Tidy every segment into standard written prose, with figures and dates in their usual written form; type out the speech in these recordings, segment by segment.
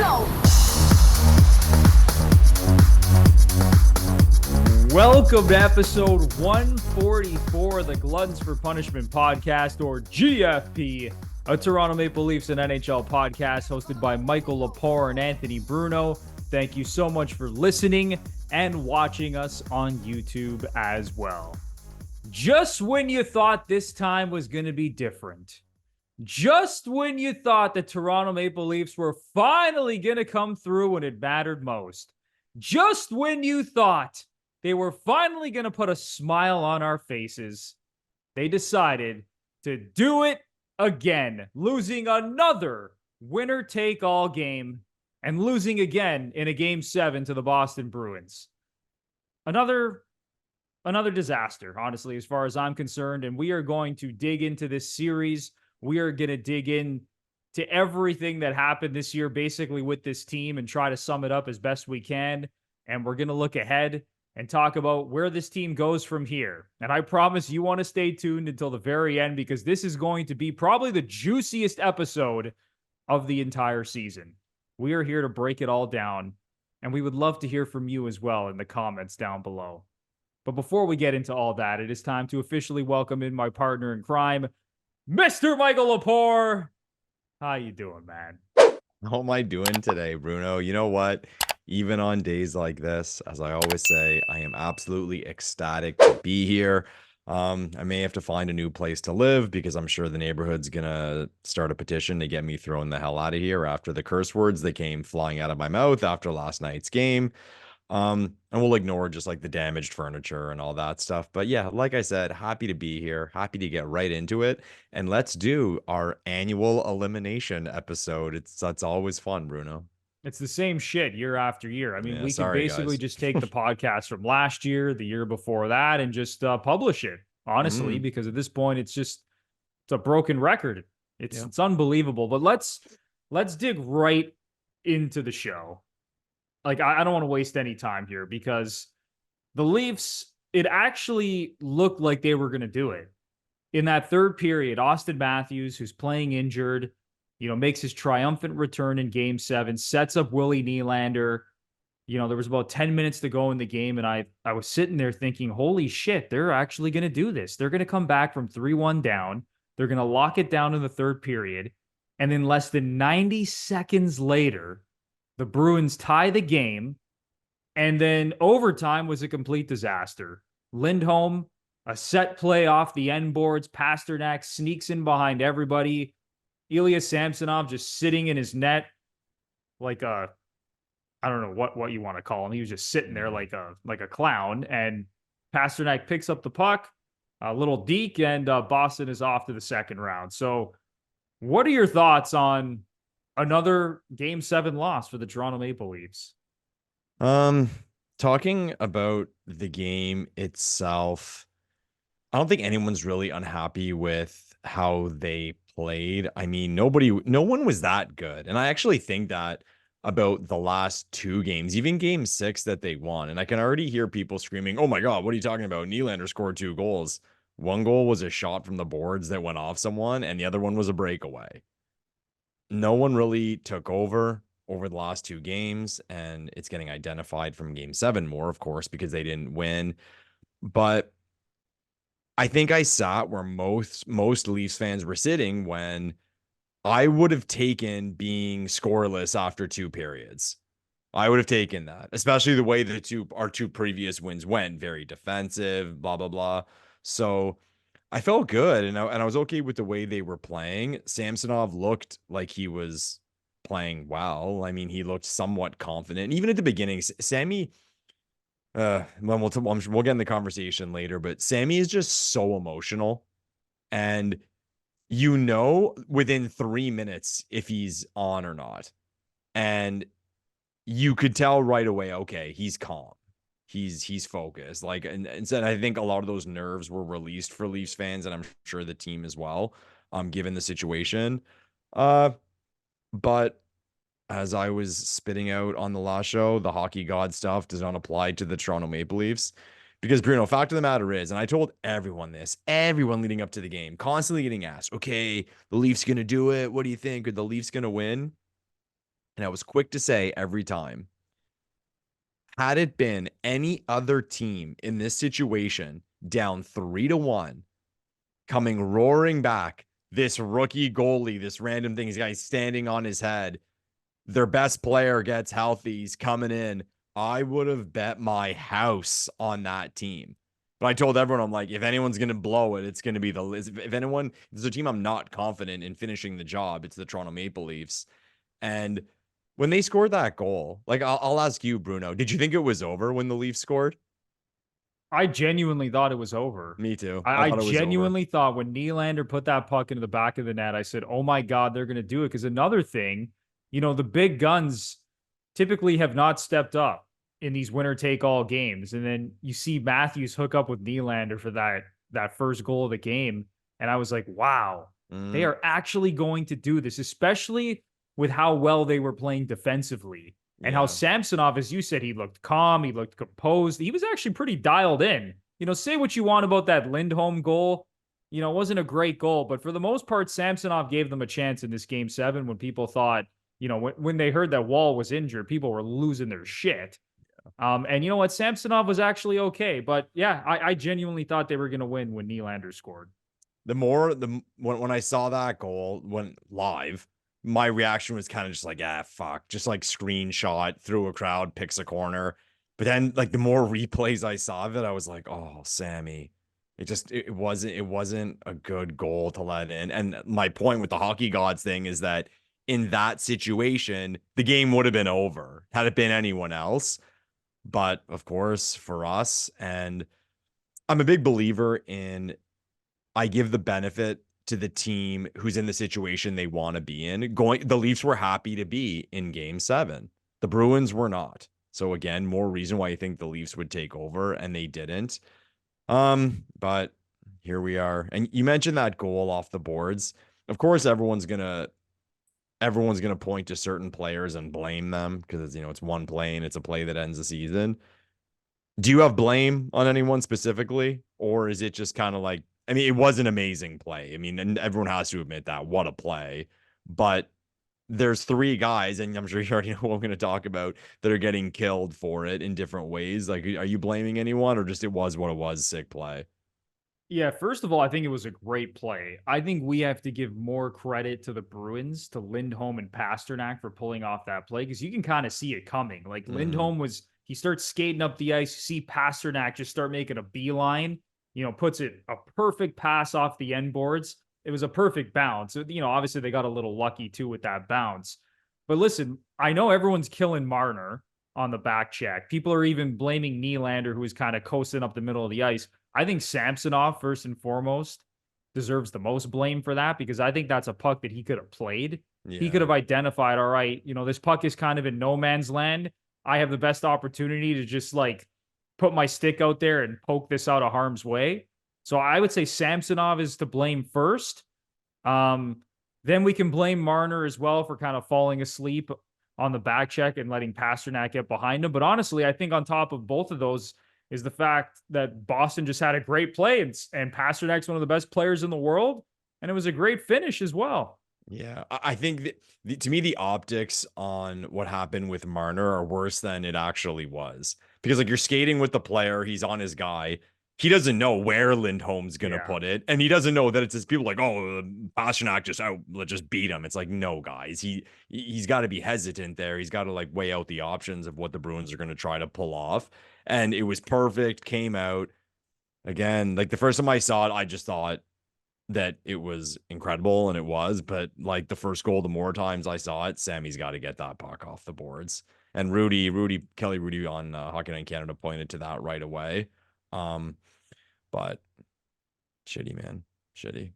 show. Welcome to episode 144 of the Gluttons For Punishment Podcast, or GFP, a Toronto Maple Leafs and NHL podcast hosted by Michael Lepore and Anthony Bruno. Thank you so much for listening and watching us on YouTube as well. Just when you thought this time was going to be different, just when you thought the Toronto Maple Leafs were finally going to come through when it mattered most, just when you thought they were finally going to put a smile on our faces, they decided to do it again, losing another winner-take-all game and losing again in a Game 7 to the Boston Bruins. Another disaster, honestly, as far as I'm concerned, and we are going to dig into this series. We are going to dig in to everything that happened this year, basically, with this team and try to sum it up as best we can, and we're going to look ahead and talk about where this team goes from here. And I promise you want to stay tuned until the very end, because this is going to be probably the juiciest episode of the entire season. We are here to break it all down, and we would love to hear from you as well in the comments down below. But before we get into all that, it is time to officially welcome in my partner in crime, Mr. Michael Lepore. How you doing, man? How am I doing today, Bruno? You know what? Even on days like this, as I always say, I am absolutely ecstatic to be here. I may have to find a new place to live because I'm sure the neighborhood's gonna start a petition to get me thrown the hell out of here after the curse words that came flying out of my mouth after last night's game. And we'll ignore just like the damaged furniture and all that stuff. But yeah, like I said, happy to be here, happy to get right into it. And let's do our annual elimination episode. That's always fun, Bruno. It's the same shit year after year. I mean, Yeah, we can sorry, basically guys. just take the podcast from last year, the year before that, and just publish it, honestly, because at this point, it's a broken record. It's unbelievable. But let's dig right into the show. Like, I don't want to waste any time here, because the Leafs, it actually looked like they were going to do it. In that third period, Austin Matthews, who's playing injured, makes his triumphant return in Game 7, sets up Willie Nylander. There was about 10 minutes to go in the game, and I was sitting there thinking, holy shit, they're actually going to do this. They're going to come back from 3-1 down. They're going to lock it down in the third period. And then less than 90 seconds later, the Bruins tie the game. And then overtime was a complete disaster. Lindholm, a set play off the end boards. Pasternak sneaks in behind everybody. Ilya Samsonov just sitting in his net like I don't know what you want to call him. He was just sitting there like a clown. And Pasternak picks up the puck, a little deke, and Boston is off to the second round. So what are your thoughts on another Game 7 loss for the Toronto Maple Leafs? Talking about the game itself, I don't think anyone's really unhappy with how they played. I mean, no one was that good. And I actually think that about the last two games, even Game 6 that they won. And I can already hear people screaming, oh my God, what are you talking about? Nylander scored 2 goals. One goal was a shot from the boards that went off someone, and the other one was a breakaway. No one really took over the last 2 games, and it's getting identified from Game 7 more, of course, because they didn't win. But I think I sat where most Leafs fans were sitting when I would have taken being scoreless after 2 periods. I would have taken that, especially the way our two previous wins went, very defensive, blah, blah, blah. So I felt good, and I was okay with the way they were playing. Samsonov looked like he was playing well. I mean, he looked somewhat confident. Even at the beginning, Sammy, we'll get in the conversation later, but Sammy is just so emotional. And within 3 minutes if he's on or not. And you could tell right away, okay, he's calm. He's focused. Like, and so I think a lot of those nerves were released for Leafs fans, and I'm sure the team as well, given the situation. But as I was spitting out on the last show, the hockey god stuff does not apply to the Toronto Maple Leafs. Because, Bruno, fact of the matter is, and I told everyone leading up to the game, constantly getting asked, okay, the Leafs going to do it. What do you think? Are the Leafs going to win? and I was quick to say every time, had it been any other team in this situation, down 3-1, coming roaring back, this rookie goalie, this random thing, this guy standing on his head, their best player gets healthy, he's coming in, I would have bet my house on that team. But I told everyone, I'm like, if anyone's going to blow it, it's going to be if there's a team I'm not confident in finishing the job, it's the Toronto Maple Leafs. And when they scored that goal, like, I'll ask you, Bruno, did you think it was over when the Leafs scored? I genuinely thought it was over. Me too. I genuinely thought when Nylander put that puck into the back of the net, I said, oh my God, they're going to do it. Because another thing, the big guns typically have not stepped up in these winner-take-all games. And then you see Matthews hook up with Nylander for that first goal of the game. And I was like, wow, they are actually going to do this, especially with how well they were playing defensively. And how Samsonov, as you said, he looked calm, he looked composed. He was actually pretty dialed in. Say what you want about that Lindholm goal. It wasn't a great goal, but for the most part, Samsonov gave them a chance in this game 7 when people thought, when they heard that Wall was injured, people were losing their shit. And you know what? Samsonov was actually okay. But yeah, I genuinely thought they were going to win when Nylander scored. When I saw that goal when live, my reaction was kind of just like, fuck, just like screenshot through a crowd, picks a corner. But then like the more replays I saw of it, I was like, oh, Sammy, it wasn't a good goal to let in. And my point with the hockey gods thing is that in that situation, the game would have been over had it been anyone else. But of course, for us, and I'm a big believer in, I give the benefit to the team who's in the situation they want to be in. The Leafs were happy to be in game 7. The Bruins were not. So again, more reason why you think the Leafs would take over, and they didn't. But here we are. And you mentioned that goal off the boards. Of course, everyone's gonna point to certain players and blame them because it's one play and it's a play that ends the season. Do you have blame on anyone specifically, or is it just kind of like, I mean, it was an amazing play. I mean, and everyone has to admit that. What a play. But there's 3 guys, and I'm sure you already know who I'm going to talk about, that are getting killed for it in different ways. Like, are you blaming anyone, or just it was what it was, sick play? Yeah, first of all, I think it was a great play. I think we have to give more credit to the Bruins, to Lindholm and Pasternak for pulling off that play, because you can kind of see it coming. Like, Lindholm he starts skating up the ice. You see Pasternak just start making a beeline, puts it a perfect pass off the end boards. It was a perfect bounce. Obviously they got a little lucky too with that bounce. But listen, I know everyone's killing Marner on the back check. People are even blaming Nylander, who was kind of coasting up the middle of the ice. I think Samsonov, first and foremost, deserves the most blame for that, because I think that's a puck that he could have played. Yeah. He could have identified, all right, this puck is kind of in no man's land. I have the best opportunity to just like put my stick out there and poke this out of harm's way. So I would say Samsonov is to blame first. Then we can blame Marner as well for kind of falling asleep on the back check and letting Pasternak get behind him. But honestly, I think on top of both of those is the fact that Boston just had a great play, and Pasternak's one of the best players in the world. And it was a great finish as well. Yeah, I think to me, the optics on what happened with Marner are worse than it actually was. Because like, you're skating with the player, he's on his guy. He doesn't know where Lindholm's going to put it. And he doesn't know that it's his people like, oh, Pasternak let's just beat him. It's like, no, guys, he's got to be hesitant there. He's got to like weigh out the options of what the Bruins are going to try to pull off. And it was perfect, came out. Again, like the first time I saw it, I just thought that it was incredible, and it was. But like the first goal, the more times I saw it, Sammy's got to get that puck off the boards. And Kelly Rudy on Hockey Night in Canada pointed to that right away. But shitty, man. Shitty.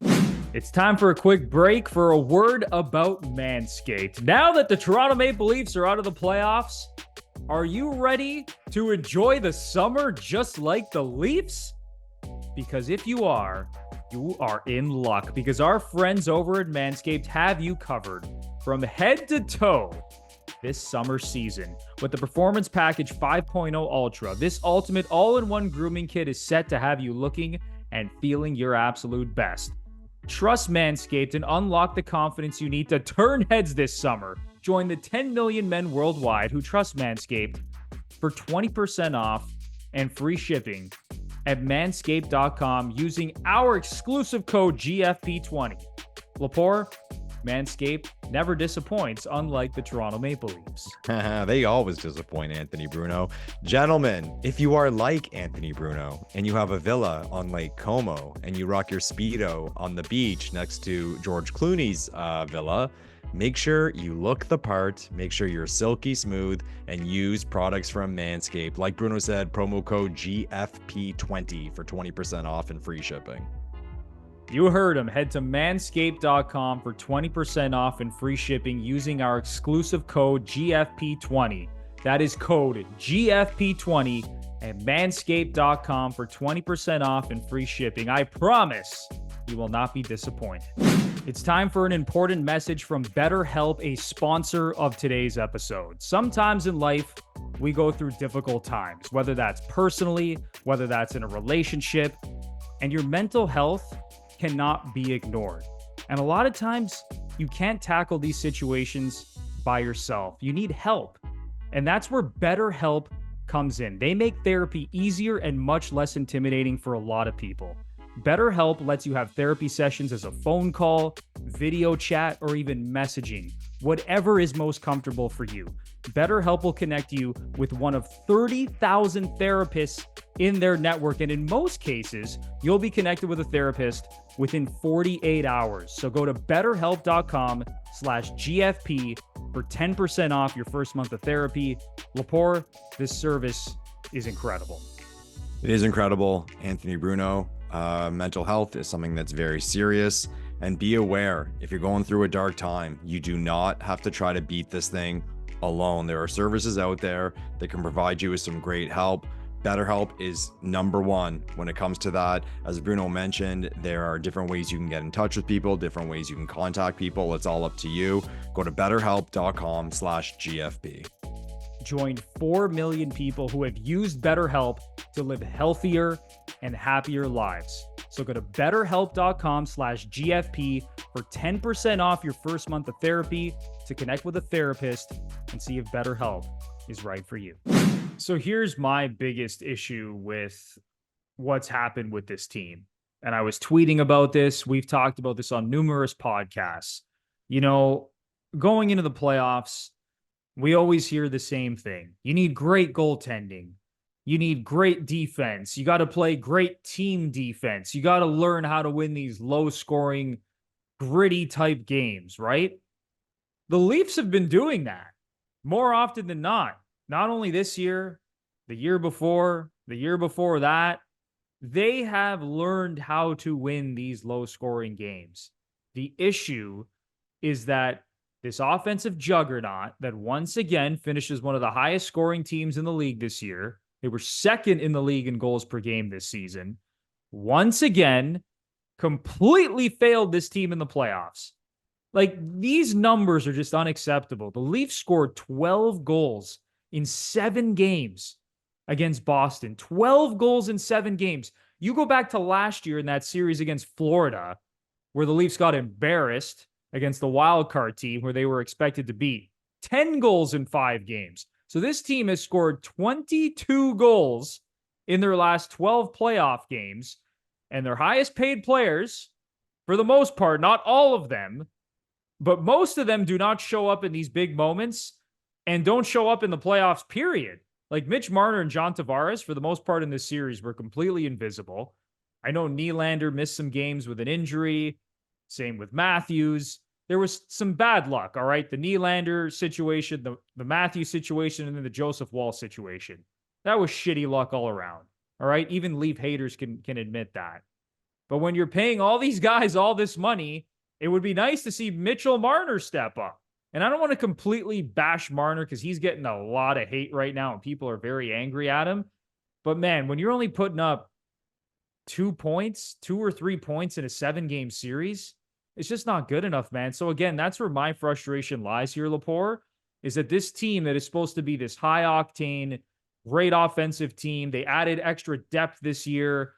It's time for a quick break for a word about Manscaped. Now that the Toronto Maple Leafs are out of the playoffs, are you ready to enjoy the summer just like the Leafs? Because if you are in luck, because our friends over at Manscaped have you covered from head to toe this summer season. With the Performance Package 5.0 Ultra, this ultimate all-in-one grooming kit is set to have you looking and feeling your absolute best. Trust Manscaped and unlock the confidence you need to turn heads this summer. Join the 10 million men worldwide who trust Manscaped for 20% off and free shipping at manscaped.com using our exclusive code GFP20. Lepore, Manscaped never disappoints, unlike the Toronto Maple Leafs. They always disappoint, Anthony Bruno. Gentlemen, if you are like Anthony Bruno and you have a villa on Lake Como and you rock your Speedo on the beach next to George Clooney's villa, make sure you look the part, make sure you're silky smooth, and use products from Manscaped. Like Bruno said, promo code GFP20 for 20% off and free shipping. You heard him. Head to manscaped.com for 20% off and free shipping using our exclusive code GFP20. That is code GFP20 at manscaped.com for 20% off and free shipping. I promise you will not be disappointed. It's time for an important message from BetterHelp, a sponsor of today's episode. Sometimes in life, we go through difficult times, whether that's personally, whether that's in a relationship, and your mental health cannot be ignored. And a lot of times you can't tackle these situations by yourself. You need help. And that's where BetterHelp comes in. They make therapy easier and much less intimidating for a lot of people. BetterHelp lets you have therapy sessions as a phone call, video chat, or even messaging, whatever is most comfortable for you. BetterHelp will connect you with one of 30,000 therapists in their network. And in most cases, you'll be connected with a therapist within 48 hours. So go to betterhelp.com/GFP for 10% off your first month of therapy. Lepore, this service is incredible. It is incredible, Anthony Bruno. Mental health is something that's very serious, and be aware if you're going through a dark time, you do not have to try to beat this thing alone. There are services out there that can provide you with some great help. BetterHelp is number one when it comes to that. As Bruno mentioned, there are different ways you can get in touch with people, different ways you can contact people. It's all up to you. Go to betterhelp.com/GFP. Join 4 million people who have used BetterHelp to live healthier and happier lives. So go to betterhelp.com/GFP for 10% off your first month of therapy to connect with a therapist and see if BetterHelp is right for you. So here's my biggest issue with what's happened with this team. And I was tweeting about this. We've talked about this on numerous podcasts. You know, going into the playoffs, we always hear the same thing. You need great goaltending. You need great defense. You got to play great team defense. You got to learn how to win these low-scoring, gritty type games, right? The Leafs have been doing that more often than not. Not only this year, the year before that, they have learned how to win these low-scoring games. The issue is that this offensive juggernaut that once again finishes one of the highest scoring teams in the league this year, they were second in the league in goals per game this season, once again completely failed this team in the playoffs. Like, these numbers are just unacceptable. The Leafs scored 12 goals in 7 games against Boston. 12 goals in 7 games. You go back to last year in that series against Florida, where the Leafs got embarrassed against the wild card team where they were expected to beat. 10 goals in 5 games. So this team has scored 22 goals in their last 12 playoff games, and their highest paid players, for the most part, not all of them, but most of them do not show up in these big moments and don't show up in the playoffs, period. Like Mitch Marner and John Tavares, for the most part in this series, were completely invisible. I know Nylander missed some games with an injury. Same with Matthews. There was some bad luck, all right? The Nylander situation, the Matthews situation, and then the Joseph Wall situation. That was shitty luck all around, all right? Even Leaf haters can admit that. But when you're paying all these guys all this money, it would be nice to see Mitchell Marner step up. And I don't want to completely bash Marner because he's getting a lot of hate right now and people are very angry at him. But man, when you're only putting up 2 or 3 points in a 7-game series, it's just not good enough, man. So again, that's where my frustration lies here, Lepore, is that this team that is supposed to be this high-octane, great offensive team, they added extra depth this year.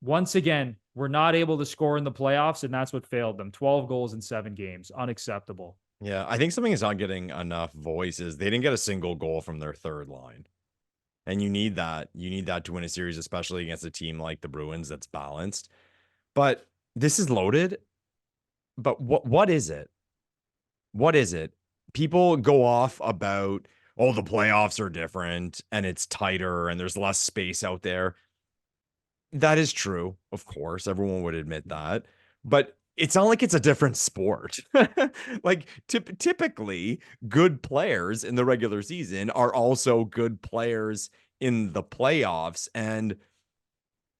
Once again, we're not able to score in the playoffs, and that's what failed them. 12 goals in 7 games. Unacceptable. Yeah, I think something is not getting enough voice is they didn't get a single goal from their third line. And you need that. You need that to win a series, especially against a team like the Bruins that's balanced. But this is loaded. But what is it? What is it? People go off about, oh, the playoffs are different and it's tighter and there's less space out there. That is true, of course. Everyone would admit that. But it's not like it's a different sport. Like typically, good players in the regular season are also good players in the playoffs. And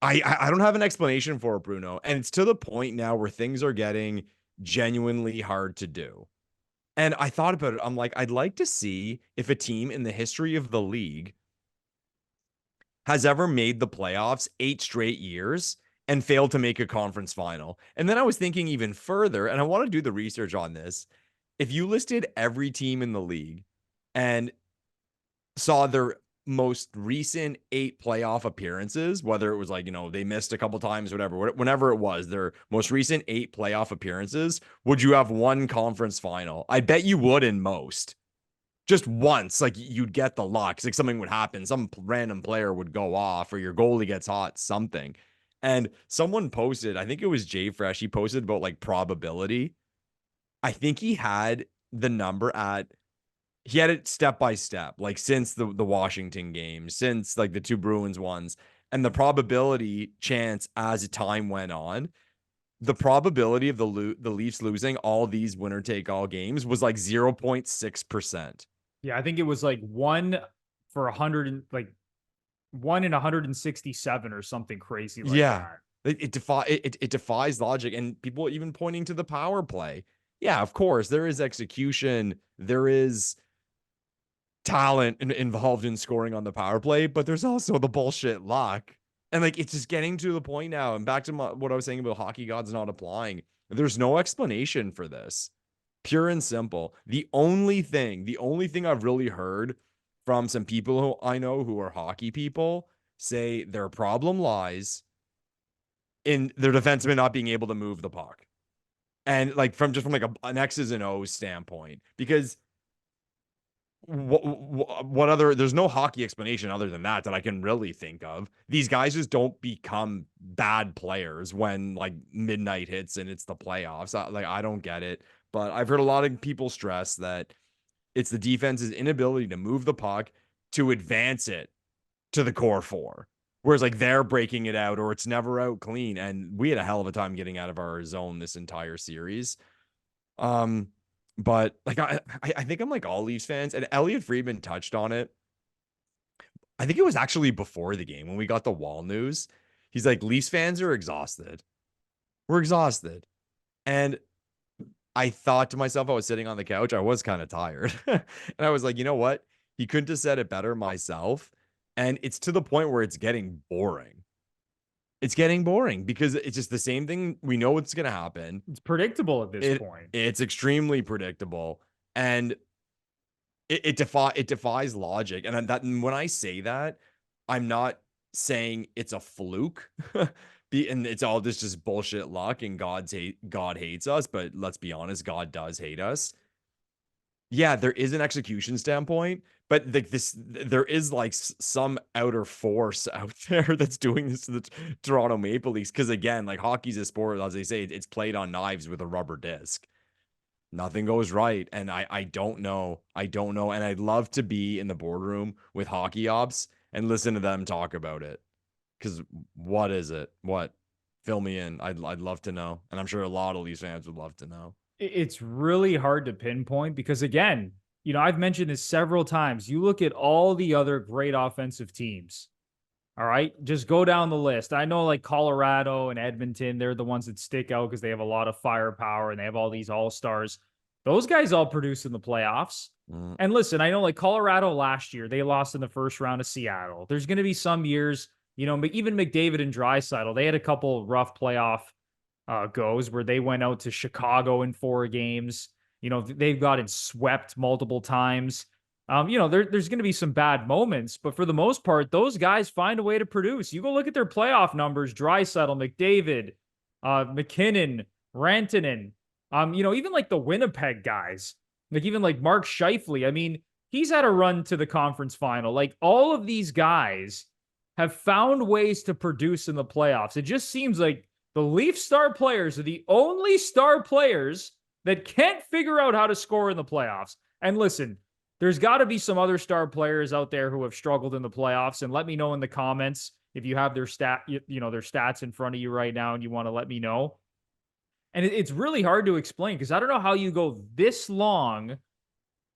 I don't have an explanation for it, Bruno. And it's to the point now where things are getting genuinely hard to do. And I thought about it. I'm like, I'd like to see if a team in the history of the league has ever made the playoffs 8 straight years and failed to make a conference final. And then I was thinking even further, and I want to do the research on this. If you listed every team in the league and saw their most recent 8 playoff appearances, whether it was like, they missed a couple times, whatever, whenever it was, their most recent 8 playoff appearances, would you have one conference final? I bet you would in most. Just once, like you'd get the luck. Like something would happen, some random player would go off, or your goalie gets hot, something. And someone posted, I think it was Jay Fresh, he posted about like probability. I think he had the number he had it step by step, like since the Washington game, since like the 2 Bruins ones, and the probability chance as time went on. The probability of the Leafs losing all these winner take all games was like 0.6%. Yeah, I think it was like 1 for 100 and like 1 in 167 or something crazy like that. It defies logic, and people even pointing to the power play. Yeah, of course, there is execution, there is talent involved in scoring on the power play, but there's also the bullshit luck. And like it's just getting to the point now, and back to what I was saying about hockey gods not applying. There's no explanation for this. Pure and simple. The only thing I've really heard from some people who I know who are hockey people say their problem lies in their defensemen not being able to move the puck. And like from like an X's and O's standpoint, because what other, there's no hockey explanation other than that I can really think of. These guys just don't become bad players when like midnight hits and it's the playoffs. I don't get it. But I've heard a lot of people stress that it's the defense's inability to move the puck to advance it to the core 4. Whereas like they're breaking it out or it's never out clean. And we had a hell of a time getting out of our zone this entire series. But like I think I'm like all Leafs fans, and Elliot Friedman touched on it. I think it was actually before the game when we got the Wall news. He's like, Leafs fans are exhausted. We're exhausted. And I thought to myself, I was sitting on the couch, I was kind of tired. And I was like, you know what? He couldn't have said it better myself. And it's to the point where it's getting boring. It's getting boring because it's just the same thing. We know what's going to happen. It's predictable at this point. It's extremely predictable. And it defies logic. And when I say that, I'm not saying it's a fluke. And it's all this just bullshit luck and God hates us, but let's be honest, God does hate us. Yeah, there is an execution standpoint, but there is like some outer force out there that's doing this to the Toronto Maple Leafs. Because again, like hockey's a sport, as they say, it's played on knives with a rubber disc. Nothing goes right, and I don't know. And I'd love to be in the boardroom with hockey ops and listen to them talk about it. Because what is it? What? Fill me in. I'd love to know. And I'm sure a lot of Leafs fans would love to know. It's really hard to pinpoint because, again, I've mentioned this several times. You look at all the other great offensive teams. All right, just go down the list. I know like Colorado and Edmonton, they're the ones that stick out because they have a lot of firepower and they have all these all-stars. Those guys all produce in the playoffs. And listen, I know like Colorado last year, they lost in the first round of Seattle. There's going to be some years, even McDavid and Draisaitl, they had a couple rough playoff goes where they went out to Chicago in 4 games. They've gotten swept multiple times. There's going to be some bad moments, but for the most part, those guys find a way to produce. You go look at their playoff numbers: Draisaitl, McDavid, McKinnon, Rantanen. Even like the Winnipeg guys. Like even like Mark Scheifele. I mean, he's had a run to the conference final. Like all of these guys have found ways to produce in the playoffs. It just seems like the Leafs star players are the only star players that can't figure out how to score in the playoffs. And listen, there's got to be some other star players out there who have struggled in the playoffs. And let me know in the comments if you have their their stats in front of you right now and you want to let me know. And it's really hard to explain because I don't know how you go this long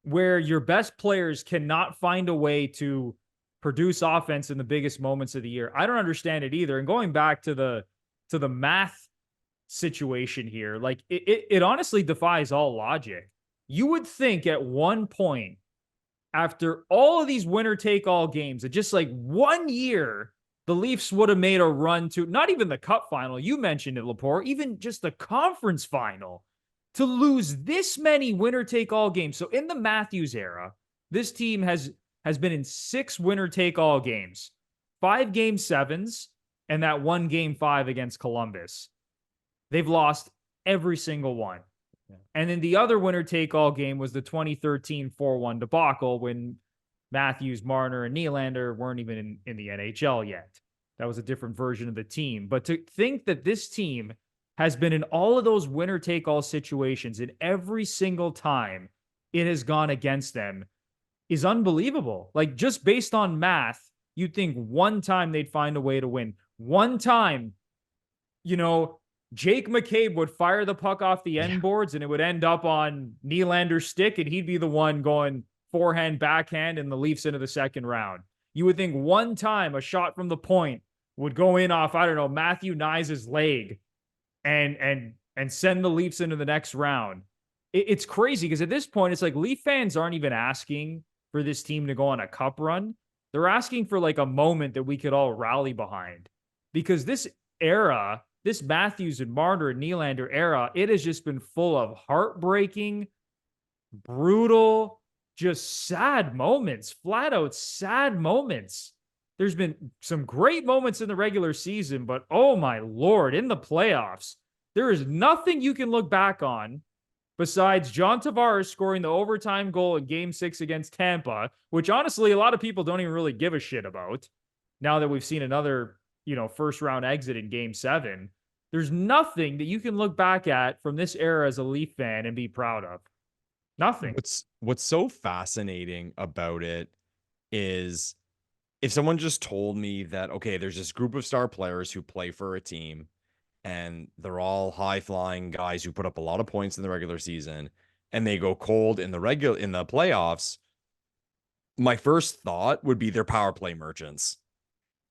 where your best players cannot find a way to produce offense in the biggest moments of the year. I don't understand it either. And going back to the math situation here, like it honestly defies all logic. You would think at one point after all of these winner take all games, that just like 1 year, the Leafs would have made a run to not even the cup final. You mentioned it, Lepore, even just the conference final to lose this many winner take all games. So in the Matthews era, this team has been in 6 winner take all games, 5 game 7s, and that 1 game 5 against Columbus. They've lost every single one. And then the other winner take all game was the 2013 4-1 debacle when Matthews, Marner, and Nylander weren't even in the NHL yet. That was a different version of the team. But to think that this team has been in all of those winner take all situations, and every single time it has gone against them is unbelievable. Like just based on math, you'd think one time they'd find a way to win. One time, Jake McCabe would fire the puck off the end boards and it would end up on Nylander's stick and he'd be the one going forehand, backhand, and the Leafs into the second round. You would think one time a shot from the point would go in off, I don't know, Matthew Knies' leg and send the Leafs into the next round. It's crazy because at this point, it's like Leaf fans aren't even asking for this team to go on a cup run. They're asking for like a moment that we could all rally behind because this era, this Matthews and Marner and Nylander era, it has just been full of heartbreaking, brutal, just sad moments, flat out sad moments. There's been some great moments in the regular season, but oh my Lord, in the playoffs, there is nothing you can look back on besides John Tavares scoring the overtime goal in Game 6 against Tampa, which honestly, a lot of people don't even really give a shit about now that we've seen another, first round exit in Game 7. There's nothing that you can look back at from this era as a Leaf fan and be proud of. Nothing. What's so fascinating about it is if someone just told me that, okay, there's this group of star players who play for a team and they're all high flying guys who put up a lot of points in the regular season and they go cold in the playoffs, my first thought would be they're power play merchants.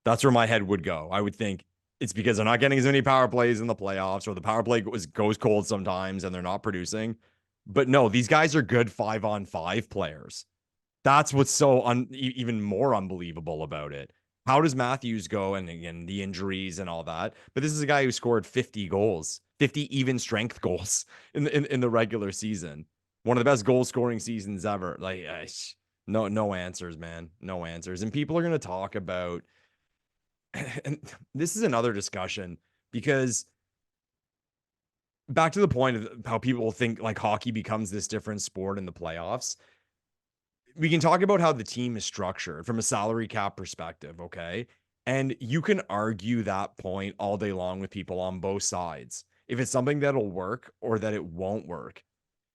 That's where my head would go. I would think it's because they're not getting as many power plays in the playoffs, or the power play goes cold sometimes and they're not producing. But no, these guys are good 5-on-5 players. That's what's so even more unbelievable about it. How does Matthews go? And again, the injuries and all that. But this is a guy who scored 50 goals, 50 even strength goals in the regular season. One of the best goal scoring seasons ever. Like, no answers, man. No answers. And people are going to talk about, and this is another discussion because back to the point of how people think like hockey becomes this different sport in the playoffs. We can talk about how the team is structured from a salary cap perspective, okay? And you can argue that point all day long with people on both sides. If it's something that'll work or that it won't work.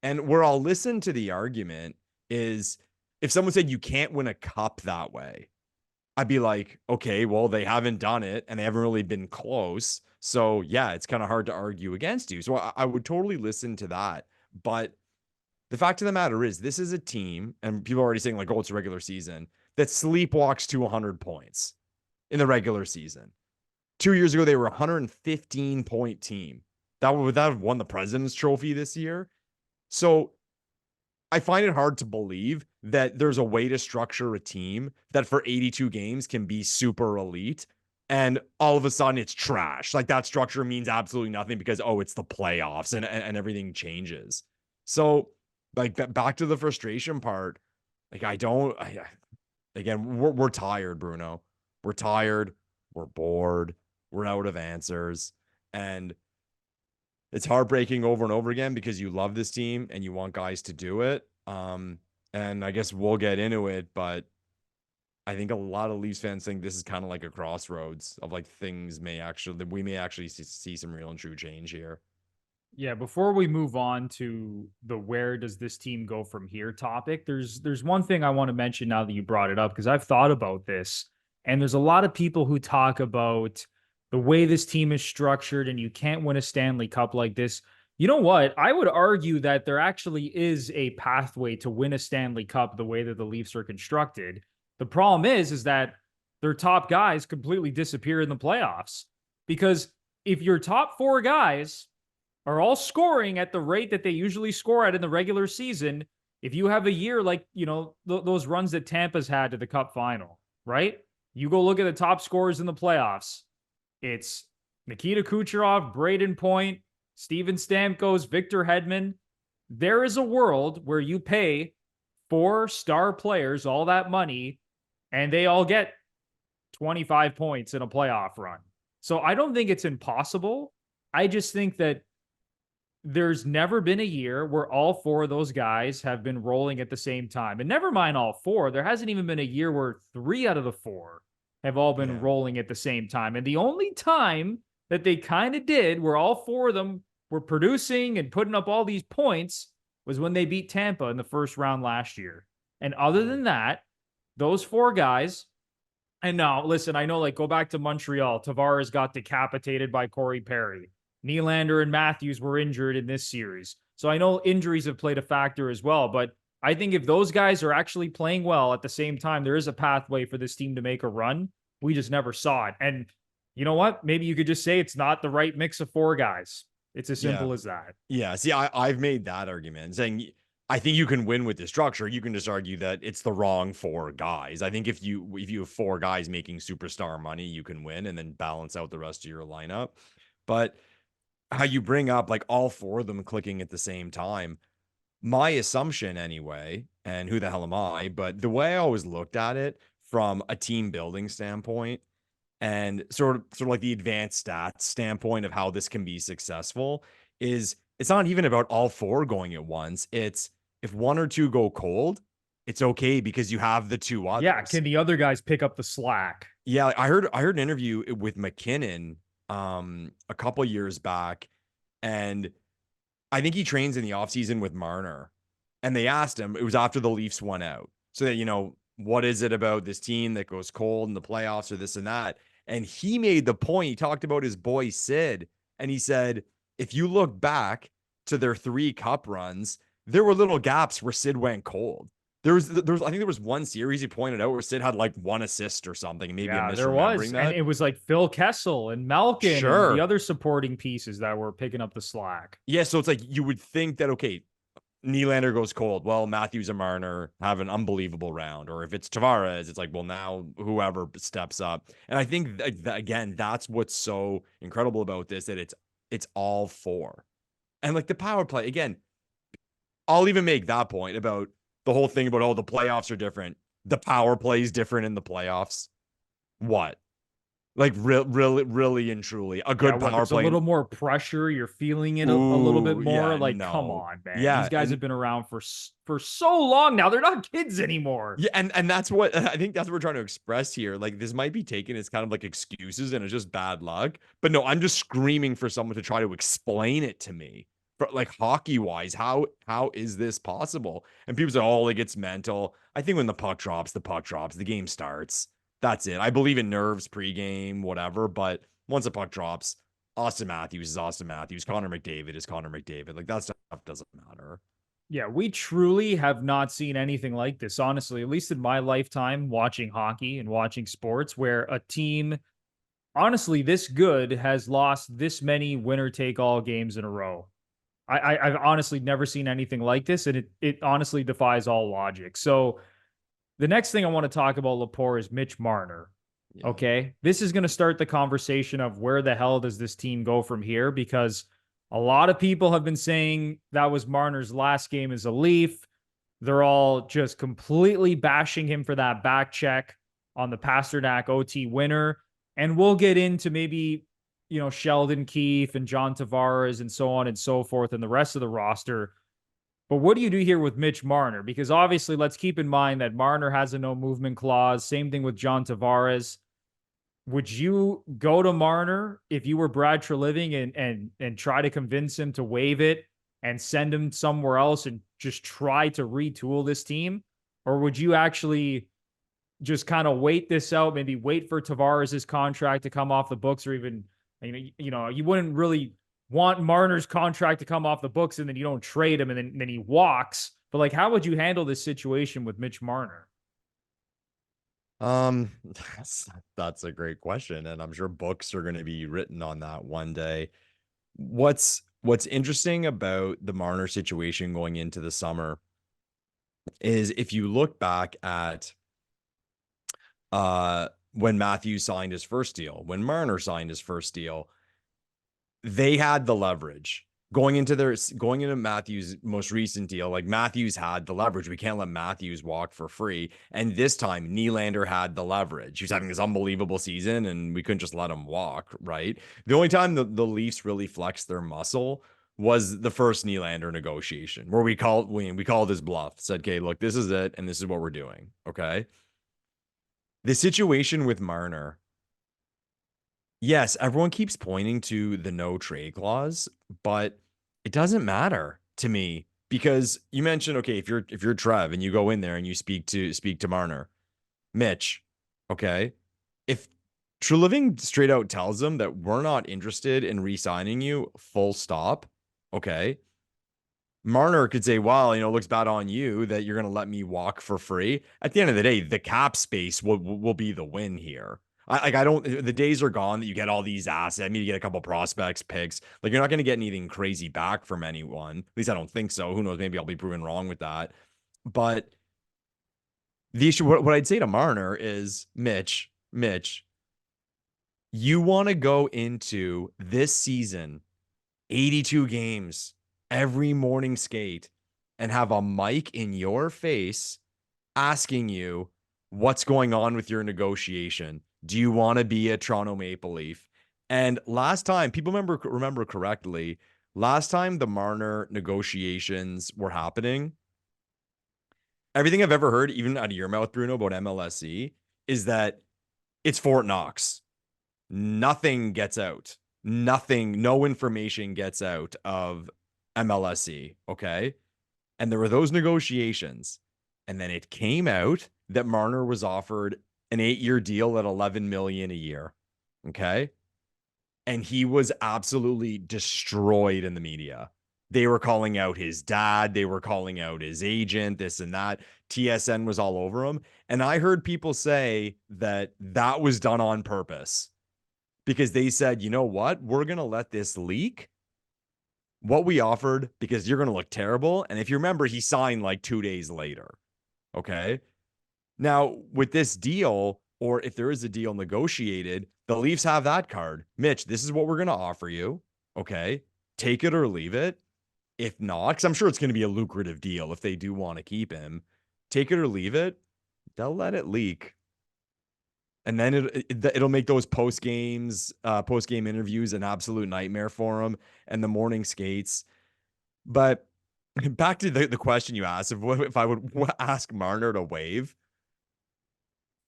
And where I'll listen to the argument is if someone said you can't win a cup that way, I'd be like, okay, well, they haven't done it and they haven't really been close. So yeah, it's kind of hard to argue against you. So I would totally listen to that. But the fact of the matter is this is a team, and people are already saying like, oh, it's a regular season, that sleepwalks to 100 points in the regular season. 2 years ago, they were a 115-point team. That would have won the President's Trophy this year. So I find it hard to believe that there's a way to structure a team that for 82 games can be super elite and all of a sudden it's trash. Like that structure means absolutely nothing because, oh, it's the playoffs and everything changes. So like back to the frustration part, like again, we're tired, Bruno. We're tired. We're bored. We're out of answers. And it's heartbreaking over and over again because you love this team and you want guys to do it. And I guess we'll get into it, but I think a lot of Leafs fans think this is kind of like a crossroads of like we may actually see some real and true change here. Yeah, before we move on to the where does this team go from here topic, there's one thing I want to mention now that you brought it up because I've thought about this and there's a lot of people who talk about the way this team is structured and you can't win a Stanley Cup like this. You know what? I would argue that there actually is a pathway to win a Stanley Cup the way that the Leafs are constructed. The problem is that their top guys completely disappear in the playoffs because if your top four guys are all scoring at the rate that they usually score at in the regular season, if you have a year like, those runs that Tampa's had to the Cup final, right? You go look at the top scorers in the playoffs. It's Nikita Kucherov, Braden Point, Steven Stamkos, Victor Hedman. There is a world where you pay 4 star players all that money and they all get 25 points in a playoff run. So I don't think it's impossible. I just think that there's never been a year where all 4 of those guys have been rolling at the same time. And never mind all 4, there hasn't even been a year where 3 out of the 4 have all been rolling at the same time. And the only time that they kind of did where all 4 of them were producing and putting up all these points was when they beat Tampa in the first round last year. And other than that, those 4 guys, and now listen, I know, like, go back to Montreal. Tavares got decapitated by Corey Perry. Nylander and Matthews were injured in this series. So I know injuries have played a factor as well, but I think if those guys are actually playing well at the same time, there is a pathway for this team to make a run. We just never saw it. And you know what? Maybe you could just say it's not the right mix of 4 guys. It's as simple as that. Yeah. See, I've made that argument saying I think you can win with the structure. You can just argue that it's the wrong 4 guys. I think if you have 4 guys making superstar money, you can win and then balance out the rest of your lineup. But how you bring up like all 4 of them clicking at the same time, my assumption anyway, and who the hell am I, but the way I always looked at it from a team building standpoint and sort of like the advanced stats standpoint of how this can be successful is it's not even about all 4 going at once. It's if 1 or 2 go cold, it's okay because you have the 2 others. Yeah, can the other guys pick up the slack? Yeah, I heard an interview with McKinnon a couple years back, and I think he trains in the offseason with Marner. And they asked him, it was after the Leafs won out. So that, what is it about this team that goes cold in the playoffs or this and that? And he made the point, he talked about his boy Sid, and he said, if you look back to their 3 cup runs, there were little gaps where Sid went cold. There was I think there was one series he pointed out where Sid had like 1 assist or something. Maybe I'm misremembering there was. that. And it was like Phil Kessel and Malkin Sure. and the other supporting pieces that were picking up the slack. Yeah, so it's like you would think that, okay, Nylander goes cold. Well, Matthews and Marner have an unbelievable round. Or if it's Tavares, it's like, well, now whoever steps up. And I think, again, that's what's so incredible about this, that it's all 4. And like the power play, again, I'll even make that point about the whole thing about, the playoffs are different. The power play is different in the playoffs. What? Like really and truly a good power play. A little more pressure. You're feeling it a little bit more. Come on, man. Yeah, these guys have been around for so long now. They're not kids anymore. Yeah, and that's what I think that's what we're trying to express here. Like this might be taken as kind of like excuses and it's just bad luck. But no, I'm just screaming for someone to try to explain it to me. But like hockey wise, how is this possible? And people say, oh, like it's mental. I think when the puck drops, the game starts. That's it. I believe in nerves pregame, whatever. But once a puck drops, Austin Matthews is Austin Matthews. Connor McDavid is Connor McDavid. Like that stuff doesn't matter. Yeah, we truly have not seen anything like this, honestly, at least in my lifetime watching hockey and watching sports, where a team, honestly, this good has lost this many winner-take-all games in a row. I've honestly never seen anything like this, and it honestly defies all logic. So the next thing I want to talk about Lepore is Mitch Marner. Yeah. Okay. This is going to start the conversation of where the hell does this team go from here? Because a lot of people have been saying that was Marner's last game as a Leaf. They're all just completely bashing him for that back check on the Pasternak OT winner. And we'll get into maybe, Sheldon Keefe and John Tavares and so on and so forth and the rest of the roster. But what do you do here with Mitch Marner? Because obviously, let's keep in mind that Marner has a no movement clause. Same thing with John Tavares. Would you go to Marner if you were Brad Treliving and try to convince him to waive it and send him somewhere else and just try to retool this team? Or would you actually just kind of wait this out, maybe wait for Tavares' contract to come off the books, or even, you wouldn't really want Marner's contract to come off the books and then you don't trade him and then he walks. But like, how would you handle this situation with Mitch Marner? Um, that's a great question, and I'm sure books are going to be written on that one day. What's interesting about the Marner situation going into the summer is if you look back at when Matthews signed his first deal, when Marner signed his first deal, they had the leverage going into Matthews' most recent deal. Like, Matthews had the leverage. We can't let Matthews walk for free. And this time, Nylander had the leverage. He was having this unbelievable season, and we couldn't just let him walk, right? The only time the Leafs really flexed their muscle was the first Nylander negotiation, where we called his bluff, said, okay, look, this is it, and this is what we're doing. Okay. The situation with Marner, yes, everyone keeps pointing to the no trade clause, but it doesn't matter to me, because you mentioned, okay, if you're Trev and you go in there and you speak to Marner, Mitch, okay, if Treliving straight out tells them that we're not interested in re-signing you, full stop, okay, Marner could say, well, it looks bad on you that you're going to let me walk for free. At the end of the day, the cap space will be the win here. The days are gone that you get all these assets. I mean, you get a couple prospects, picks. Like, you're not going to get anything crazy back from anyone. At least I don't think so. Who knows? Maybe I'll be proven wrong with that. But the issue, what I'd say to Marner is, Mitch, you want to go into this season, 82 games, every morning skate, and have a mic in your face asking you what's going on with your negotiation. Do you want to be a Toronto Maple Leaf? And last time, people remember correctly, last time the Marner negotiations were happening, everything I've ever heard, even out of your mouth, Bruno, about MLSE, is that it's Fort Knox. Nothing gets out. Nothing, no information gets out of MLSE, okay? And there were those negotiations. And then it came out that Marner was offered an 8-year deal at $11 million a year, okay? And he was absolutely destroyed in the media. They were calling out his dad. They were calling out his agent, this and that. TSN was all over him. And I heard people say that that was done on purpose, because they said, you know what? We're going to let this leak, what we offered, because you're going to look terrible. And if you remember, he signed like 2 days later. Okay. Now, with this deal, or if there is a deal negotiated, the Leafs have that card. Mitch, this is what we're going to offer you. Okay. Take it or leave it. If not, because I'm sure it's going to be a lucrative deal if they do want to keep him. Take it or leave it. They'll let it leak. And then it'll make those post-game interviews an absolute nightmare for him, and the morning skates. But back to the question you asked, if I would ask Marner to waive,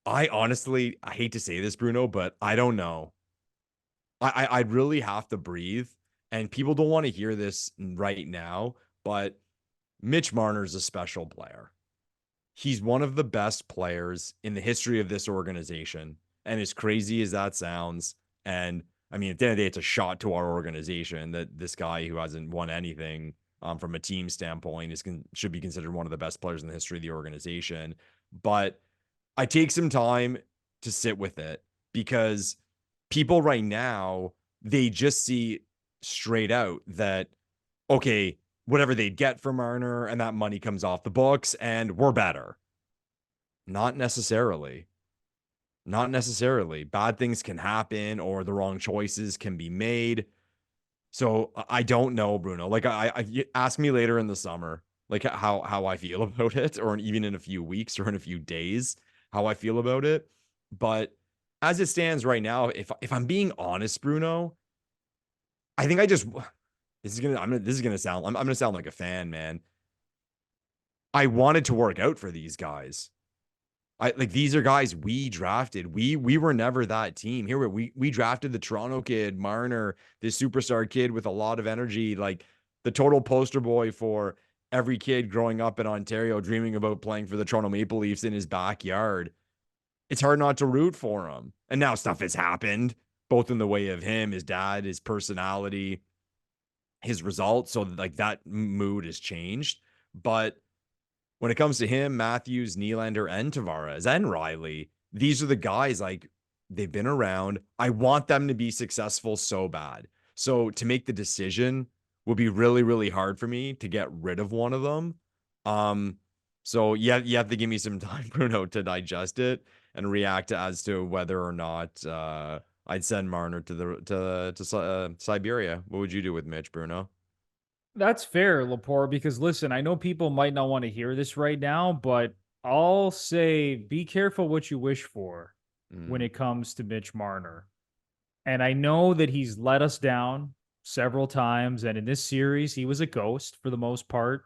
I hate to say this, Bruno, but I don't know. I'd really have to breathe, and people don't want to hear this right now, but Mitch Marner's a special player. He's one of the best players in the history of this organization. And as crazy as that sounds, and I mean, at the end of the day, it's a shot to our organization that this guy who hasn't won anything from a team standpoint should be considered one of the best players in the history of the organization. But I take some time to sit with it, because people right now, they just see straight out that, okay, whatever they get from Marner and that money comes off the books and we're better. Not necessarily. Not necessarily. Bad things can happen, or the wrong choices can be made. So I don't know, Bruno. Like, I ask me later in the summer, like how I feel about it, or even in a few weeks or in a few days, how I feel about it. But as it stands right now, if I'm being honest, Bruno, I think I just, I'm gonna sound like a fan, man. I wanted to work out for these guys. These are guys we drafted. We were never that team. Here we drafted the Toronto kid, Marner, this superstar kid with a lot of energy, like the total poster boy for every kid growing up in Ontario dreaming about playing for the Toronto Maple Leafs in his backyard. It's hard not to root for him. And now stuff has happened, both in the way of him, his dad, his personality, his results. So like that mood has changed. But when it comes to him, Matthews, Nylander, and Tavares, and Riley, these are the guys, like, they've been around. I want them to be successful so bad. So to make the decision would be really, really hard for me to get rid of one of them. So yeah, you have to give me some time, Bruno, to digest it and react as to whether or not I'd send Marner to Siberia. What would you do with Mitch, Bruno? That's fair, Lepore, because listen, I know people might not want to hear this right now, but I'll say be careful what you wish for when it comes to Mitch Marner. And I know that he's let us down several times. And in this series, he was a ghost for the most part.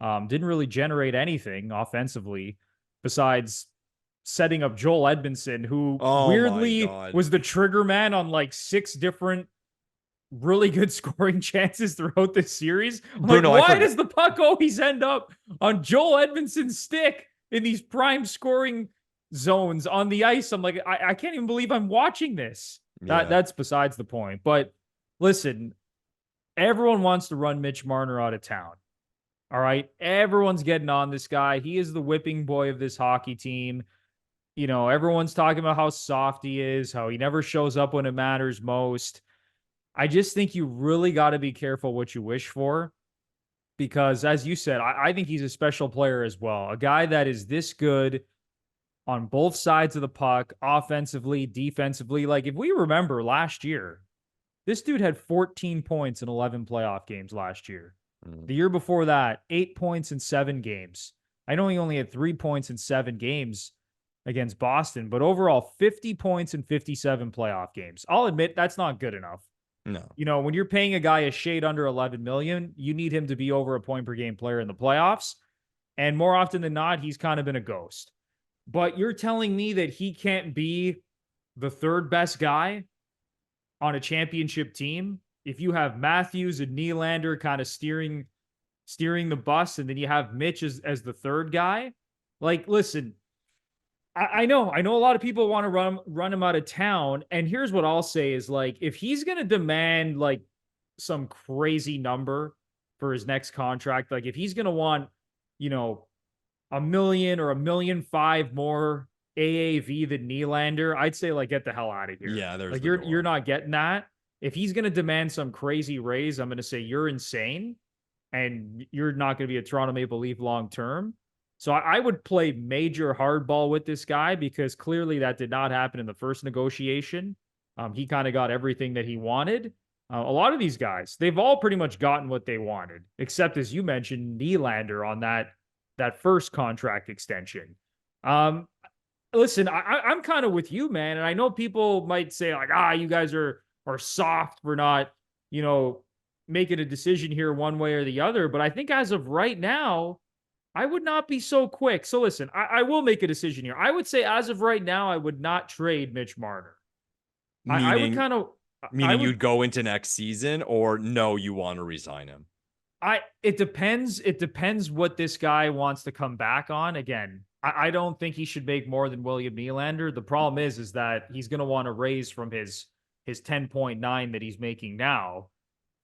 Didn't really generate anything offensively besides setting up Joel Edmondson, who Oh my weirdly God. was the trigger man on like 6 different really good scoring chances throughout this series. I'm Bruno, like, why does the puck always end up on Joel Edmondson's stick in these prime scoring zones on the ice? I'm like, I can't even believe I'm watching this. Yeah. That's besides the point. But listen, everyone wants to run Mitch Marner out of town. All right. Everyone's getting on this guy. He is the whipping boy of this hockey team. You know, everyone's talking about how soft he is, how he never shows up when it matters most. I just think you really got to be careful what you wish for because, as you said, I think he's a special player as well. A guy that is this good on both sides of the puck, offensively, defensively. Like, if we remember last year, this dude had 14 points in 11 playoff games last year. The year before that, 8 points in 7 games. I know he only had 3 points in 7 games against Boston, but overall, 50 points in 57 playoff games. I'll admit that's not good enough. No. You know, when you're paying a guy a shade under 11 million, you need him to be over a point per game player in the playoffs. And more often than not, he's kind of been a ghost. But you're telling me that he can't be the third best guy on a championship team if you have Matthews and Nylander kind of steering the bus, and then you have Mitch as the third guy? Like, listen, I know a lot of people want to run him out of town. And here's what I'll say is, like, if he's going to demand like some crazy number for his next contract, like if he's going to want, you know, $1 million or $1.5 million more AAV than Nylander, I'd say like get the hell out of here. Yeah, there's like the you're door. not getting that. If he's going to demand some crazy raise, I'm going to say you're insane and you're not going to be a Toronto Maple Leaf long term. So I would play major hardball with this guy because clearly that did not happen in the first negotiation. He kind of got everything that he wanted. A lot of these guys, they've all pretty much gotten what they wanted, except as you mentioned, Nylander on that first contract extension. Listen, I'm kind of with you, man, and I know people might say like, you guys are soft for not, you know, making a decision here one way or the other. But I think as of right now, I would not be so quick. So listen, I will make a decision here. I would say as of right now, I would not trade Mitch Marner. I would kind of meaning you'd go into next season, or no, you want to resign him. It depends. It depends what this guy wants to come back on. Again, I don't think he should make more than William Nylander. The problem is that he's going to want to raise from his 10.9 that he's making now.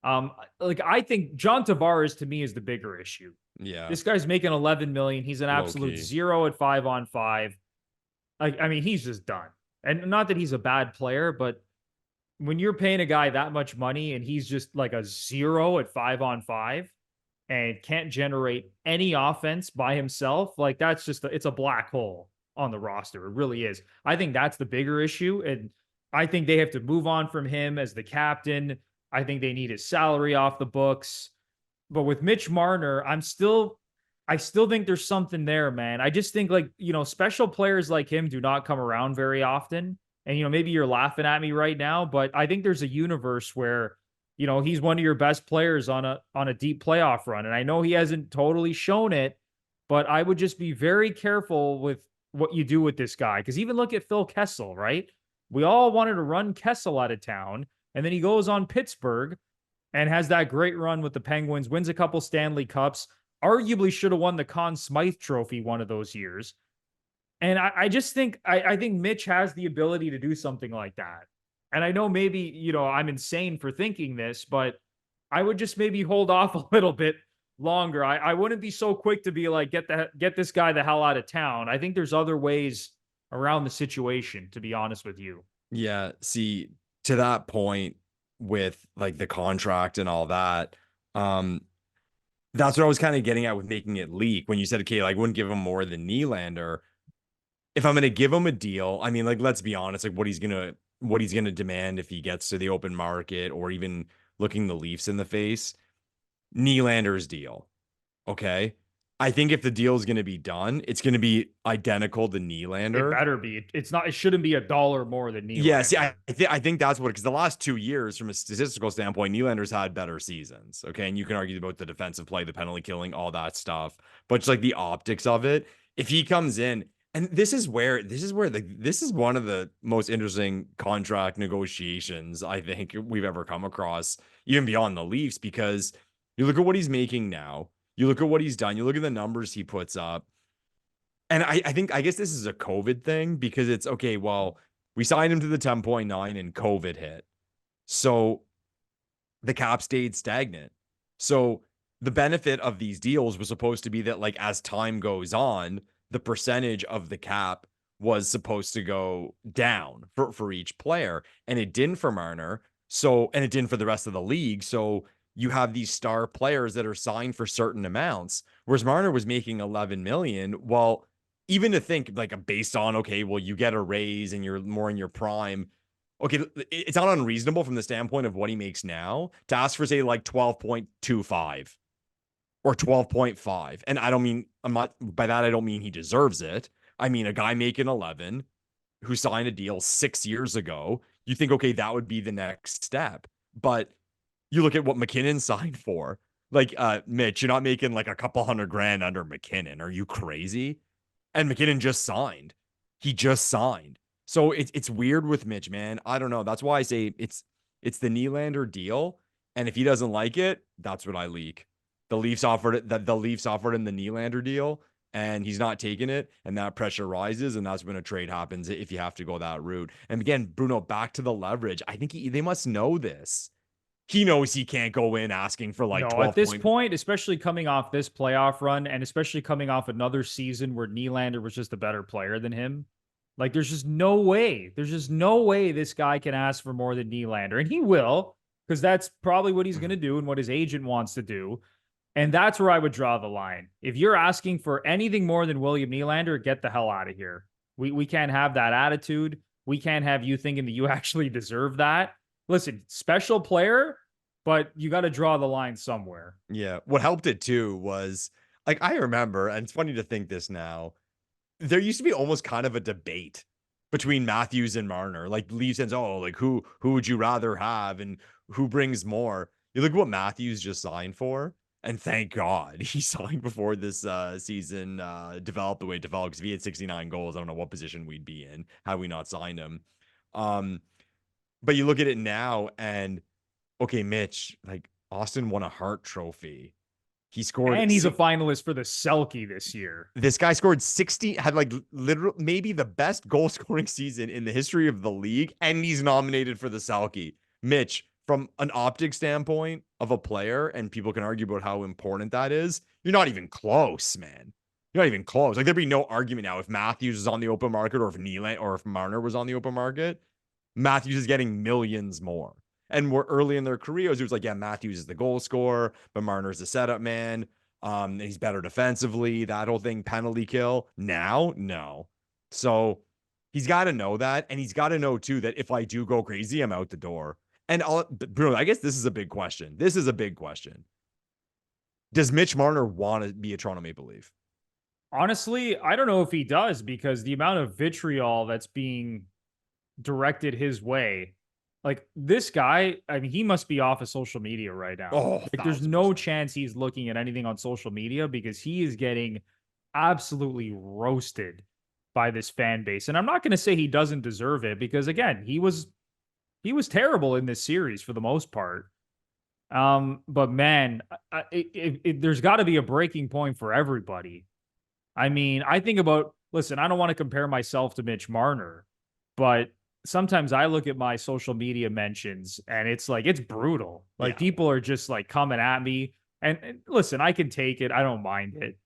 Like I think John Tavares to me is the bigger issue. Yeah. This guy's making 11 million. He's an absolute Low-key. zero at 5-on-5. I mean, he's just done. And not that he's a bad player, but when you're paying a guy that much money and he's just like a zero at 5-on-5 and can't generate any offense by himself, like that's just it's a black hole on the roster. It really is. I think that's the bigger issue. And I think they have to move on from him as the captain. I think they need his salary off the books. But with Mitch Marner, I still think there's something there, man. I just think like, you know, special players like him do not come around very often. And, you know, maybe you're laughing at me right now, but I think there's a universe where, you know, he's one of your best players on a deep playoff run. And I know he hasn't totally shown it, but I would just be very careful with what you do with this guy. Because even look at Phil Kessel, right? We all wanted to run Kessel out of town, and then he goes on Pittsburgh and has that great run with the Penguins, wins a couple Stanley Cups, arguably should have won the Conn Smythe Trophy one of those years. And I just think I think Mitch has the ability to do something like that. And I know maybe, I'm insane for thinking this, but I would just maybe hold off a little bit longer. I wouldn't be so quick to be like, get this guy the hell out of town. I think there's other ways around the situation, to be honest with you. Yeah. See, to that point with like the contract and all that, that's what I was kind of getting at with making it leak when you said, okay, like wouldn't give him more than Nylander. If I'm going to give him a deal, I mean, like, let's be honest, like what he's going to demand if he gets to the open market or even looking the Leafs in the face, Nylander's deal. Okay. I think if the deal is going to be done, it's going to be identical to Nylander. It better be. It's not. It shouldn't be $1 more than Nylander. Yeah, see, I think that's what, because the last 2 years, from a statistical standpoint, Nylander's had better seasons. Okay, and you can argue about the defensive play, the penalty killing, all that stuff, but just like the optics of it, if he comes in, and this is one of the most interesting contract negotiations I think we've ever come across, even beyond the Leafs, because you look at what he's making now. You look at what he's done. You look at the numbers he puts up. And I guess this is a COVID thing because it's okay. Well, we signed him to the 10.9 and COVID hit. So the cap stayed stagnant. So the benefit of these deals was supposed to be that, like, as time goes on, the percentage of the cap was supposed to go down for each player. And it didn't for Marner. And it didn't for the rest of the league. So you have these star players that are signed for certain amounts, whereas Marner was making 11 million. Well, even to think like based on, okay, well, you get a raise and you're more in your prime. Okay, it's not unreasonable from the standpoint of what he makes now to ask for, say, like 12.25 or 12.5. And I don't mean, by that, I don't mean he deserves it. I mean, a guy making 11 who signed a deal 6 years ago, you think, okay, that would be the next step. But you look at what McKinnon signed for. Like, Mitch, you're not making like a couple $100,000 under McKinnon. Are you crazy? And McKinnon just signed. He just signed. So it's weird with Mitch, man. I don't know. That's why I say it's the Nylander deal. And if he doesn't like it, that's what I leak. The Leafs offered him the Nylander deal, and he's not taking it, and that pressure rises, and that's when a trade happens if you have to go that route. And again, Bruno, back to the leverage. I think they must know this. He knows he can't go in asking for like 12 at this point, especially coming off this playoff run and especially coming off another season where Nylander was just a better player than him. Like, there's just no way. There's just no way this guy can ask for more than Nylander. And he will, because that's probably what he's going to do and what his agent wants to do. And that's where I would draw the line. If you're asking for anything more than William Nylander, get the hell out of here. We can't have that attitude. We can't have you thinking that you actually deserve that. Listen, special player, but you got to draw the line somewhere. Yeah. What helped it too was, like, I remember, and it's funny to think this now, there used to be almost kind of a debate between Matthews and Marner. Like, Leafs says, oh, like who would you rather have and who brings more? You look at what Matthews just signed for, and thank God he signed before this season developed the way it developed. Because if he had 69 goals, I don't know what position we'd be in had we not signed him. But you look at it now, and okay, Mitch, like, Austin won a Hart Trophy. He scored, and he's a finalist for the Selke this year. This guy scored 60, had like literally maybe the best goal scoring season in the history of the league, and he's nominated for the Selke. Mitch, from an optic standpoint of a player, and people can argue about how important that is, you're not even close, man. You're not even close. Like, there'd be no argument now if Matthews is on the open market or if Nylander or if Marner was on the open market. Matthews is getting millions more. And we're early in their careers, it was like, yeah, Matthews is the goal scorer, but Marner's the setup man. And he's better defensively, that whole thing, penalty kill. Now, no. So he's got to know that. And he's got to know, too, that if I do go crazy, I'm out the door. And Bruno, I guess this is a big question. Does Mitch Marner want to be a Toronto Maple Leaf? Honestly, I don't know if he does, because the amount of vitriol that's being directed his way, like, this guy, I mean, he must be off of social media right now. Oh, like, there's no chance he's looking at anything on social media, because he is getting absolutely roasted by this fan base. And I'm not going to say he doesn't deserve it because again, he was terrible in this series for the most part. But man, there's got to be a breaking point for everybody. I mean, I think about, listen, I don't want to compare myself to Mitch Marner, but sometimes I look at my social media mentions and it's like, it's brutal. Like Yeah. people are just like coming at me. And listen, I can take it. I don't mind it.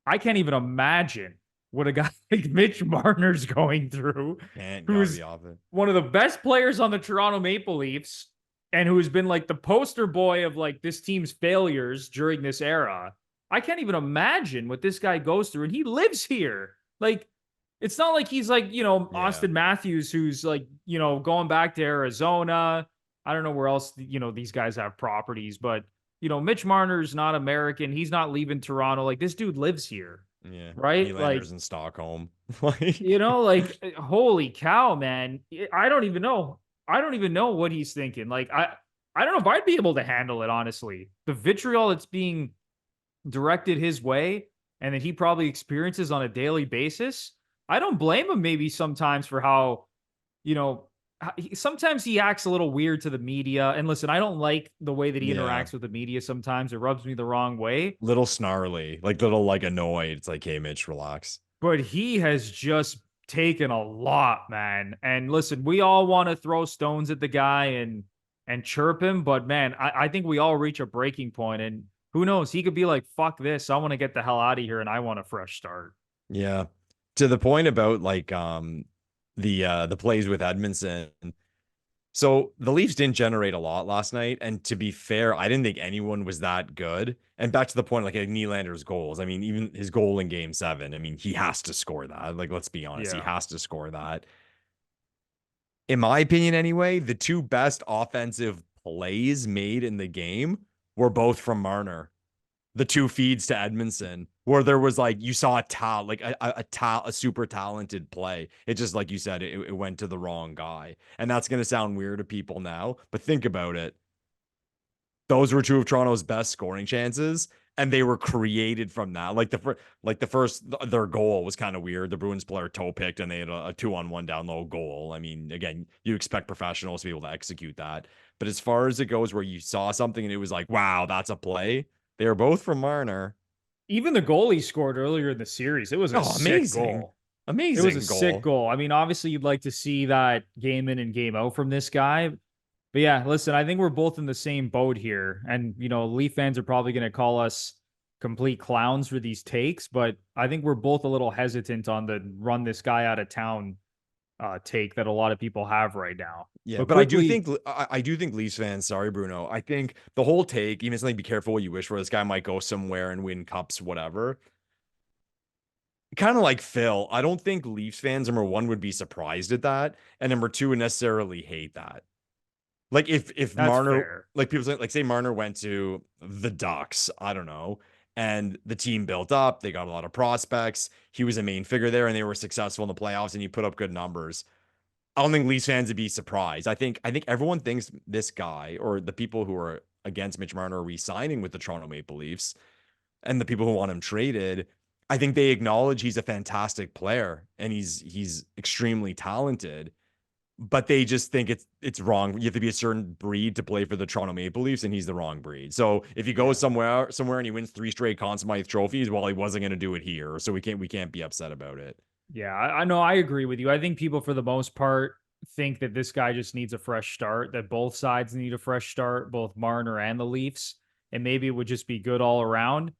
I can't even imagine what a guy like Mitch Marner's going through, Gotta who's be off it. one of the best players on the Toronto Maple Leafs and who's been like the poster boy of like this team's failures during this era. I can't even imagine what this guy goes through. And he lives here. Like, it's not like he's like, Yeah. Austin Matthews, who's like, going back to Arizona. I don't know where else, these guys have properties, but, Mitch Marner's not American. He's not leaving Toronto. Like, this dude lives here, Yeah. right? Like, Nylander's in Stockholm. Like, holy cow, man. I don't even know. I don't even know what he's thinking. Like, I don't know if I'd be able to handle it, honestly. The vitriol that's being directed his way and that he probably experiences on a daily basis. I don't blame him maybe sometimes for how, you know, sometimes he acts a little weird to the media. And listen, I don't like the way that he yeah. interacts with the media sometimes. It rubs me the wrong way. Little snarly, like little like annoyed. It's like, hey, Mitch, relax. But he has just taken a lot, man. And listen, we all want to throw stones at the guy and chirp him, but man, I think we all reach a breaking point, and who knows? He could be like, "Fuck this! I want to get the hell out of here, and I want a fresh start." Yeah. To the point about like the plays with Edmondson. So the Leafs didn't generate a lot last night. And to be fair, I didn't think anyone was that good. And back to the point, like Nylander's goals. I mean, even his goal in game 7, I mean, he has to score that. Like, let's be honest, he Yeah. has to score that. In my opinion, anyway, the two best offensive plays made in the game were both from Marner. The two feeds to Edmondson, where there was like you saw a super talented play. It just like you said, it went to the wrong guy, and that's gonna sound weird to people now, but think about it. Those were two of Toronto's best scoring chances, and they were created from that. Like the first their goal was kind of weird. The Bruins player toe picked, and they had a 2-on-1 down low goal. I mean, again, you expect professionals to be able to execute that, but as far as it goes, where you saw something and it was like, wow, that's a play. They are both from Marner. Even the goal he scored earlier in the series, it was a Oh, sick amazing. goal. It was a Amazing sick goal. goal. I mean, obviously, you'd like to see that game in and game out from this guy. But yeah, listen, I think we're both in the same boat here. And, Leaf fans are probably going to call us complete clowns for these takes, but I think we're both a little hesitant on the run this guy out of town take that a lot of people have right now. Yeah, But but quickly, I do think Leafs fans, sorry, Bruno. I think the whole take, even something be careful what you wish for. This guy might go somewhere and win cups, whatever. Kind of like Phil. I don't think Leafs fans, number one, would be surprised at that. And number two, would necessarily hate that. Like if that's Marner, fair. like people say, like say Marner went to the Ducks, I don't know, and the team built up, they got a lot of prospects. He was a main figure there, and they were successful in the playoffs, and he put up good numbers. I don't think Leafs fans would be surprised. I think everyone thinks this guy or the people who are against Mitch Marner are re-signing with the Toronto Maple Leafs, and the people who want him traded. I think they acknowledge he's a fantastic player and he's extremely talented, but they just think it's wrong. You have to be a certain breed to play for the Toronto Maple Leafs, and he's the wrong breed. So if he goes Yeah. somewhere and he wins 3 straight Conn Smythe trophies, well, he wasn't going to do it here, so we can't be upset about it. Yeah, I know. I agree with you. I think people, for the most part, think that this guy just needs a fresh start, that both sides need a fresh start, both Marner and the Leafs, and maybe it would just be good all around.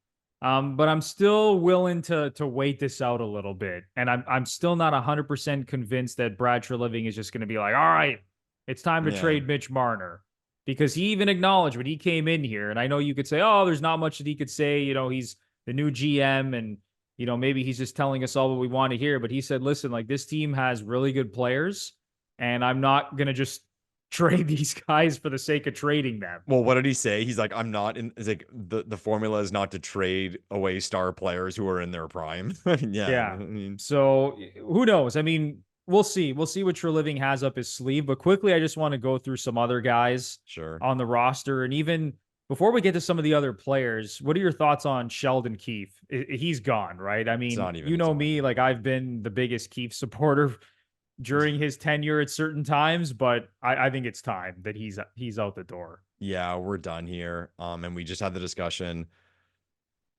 But I'm still willing to wait this out a little bit. And I'm still not 100% convinced that Brad Treliving is just going to be like, all right, it's time to Yeah. trade Mitch Marner. Because he even acknowledged when he came in here, and I know you could say, oh, there's not much that he could say. He's the new GM and maybe he's just telling us all what we want to hear, but he said, listen, like this team has really good players, and I'm not going to just trade these guys for the sake of trading them. Well, what did he say? He's like, I'm not in. It's like the formula is not to trade away star players who are in their prime. Yeah, I Yeah. mean, So who knows? I mean, we'll see. We'll see what Treliving has up his sleeve. But quickly, I just want to go through some other guys sure. on the roster and even before we get to some of the other players, what are your thoughts on Sheldon Keefe? He's gone, right? I It's mean, not even you a know talk. me, like I've been the biggest Keefe supporter during his tenure at certain times, but I think it's time that he's out the door. Yeah, we're done here. And we just had the discussion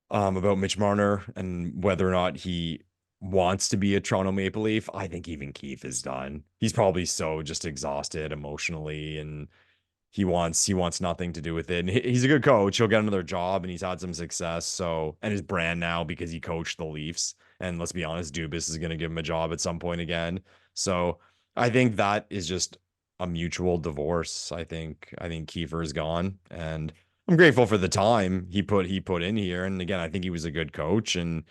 about Mitch Marner and whether or not he wants to be a Toronto Maple Leaf. I think even Keefe is done. He's probably so just exhausted emotionally, and he wants nothing to do with it. And he's a good coach. He'll get another job, and he's had some success. So, and his brand now because he coached the Leafs. And let's be honest, Dubas is going to give him a job at some point again. So, I think that is just a mutual divorce. I think Kiefer is gone, and I'm grateful for the time he put in here. And again, I think he was a good coach, and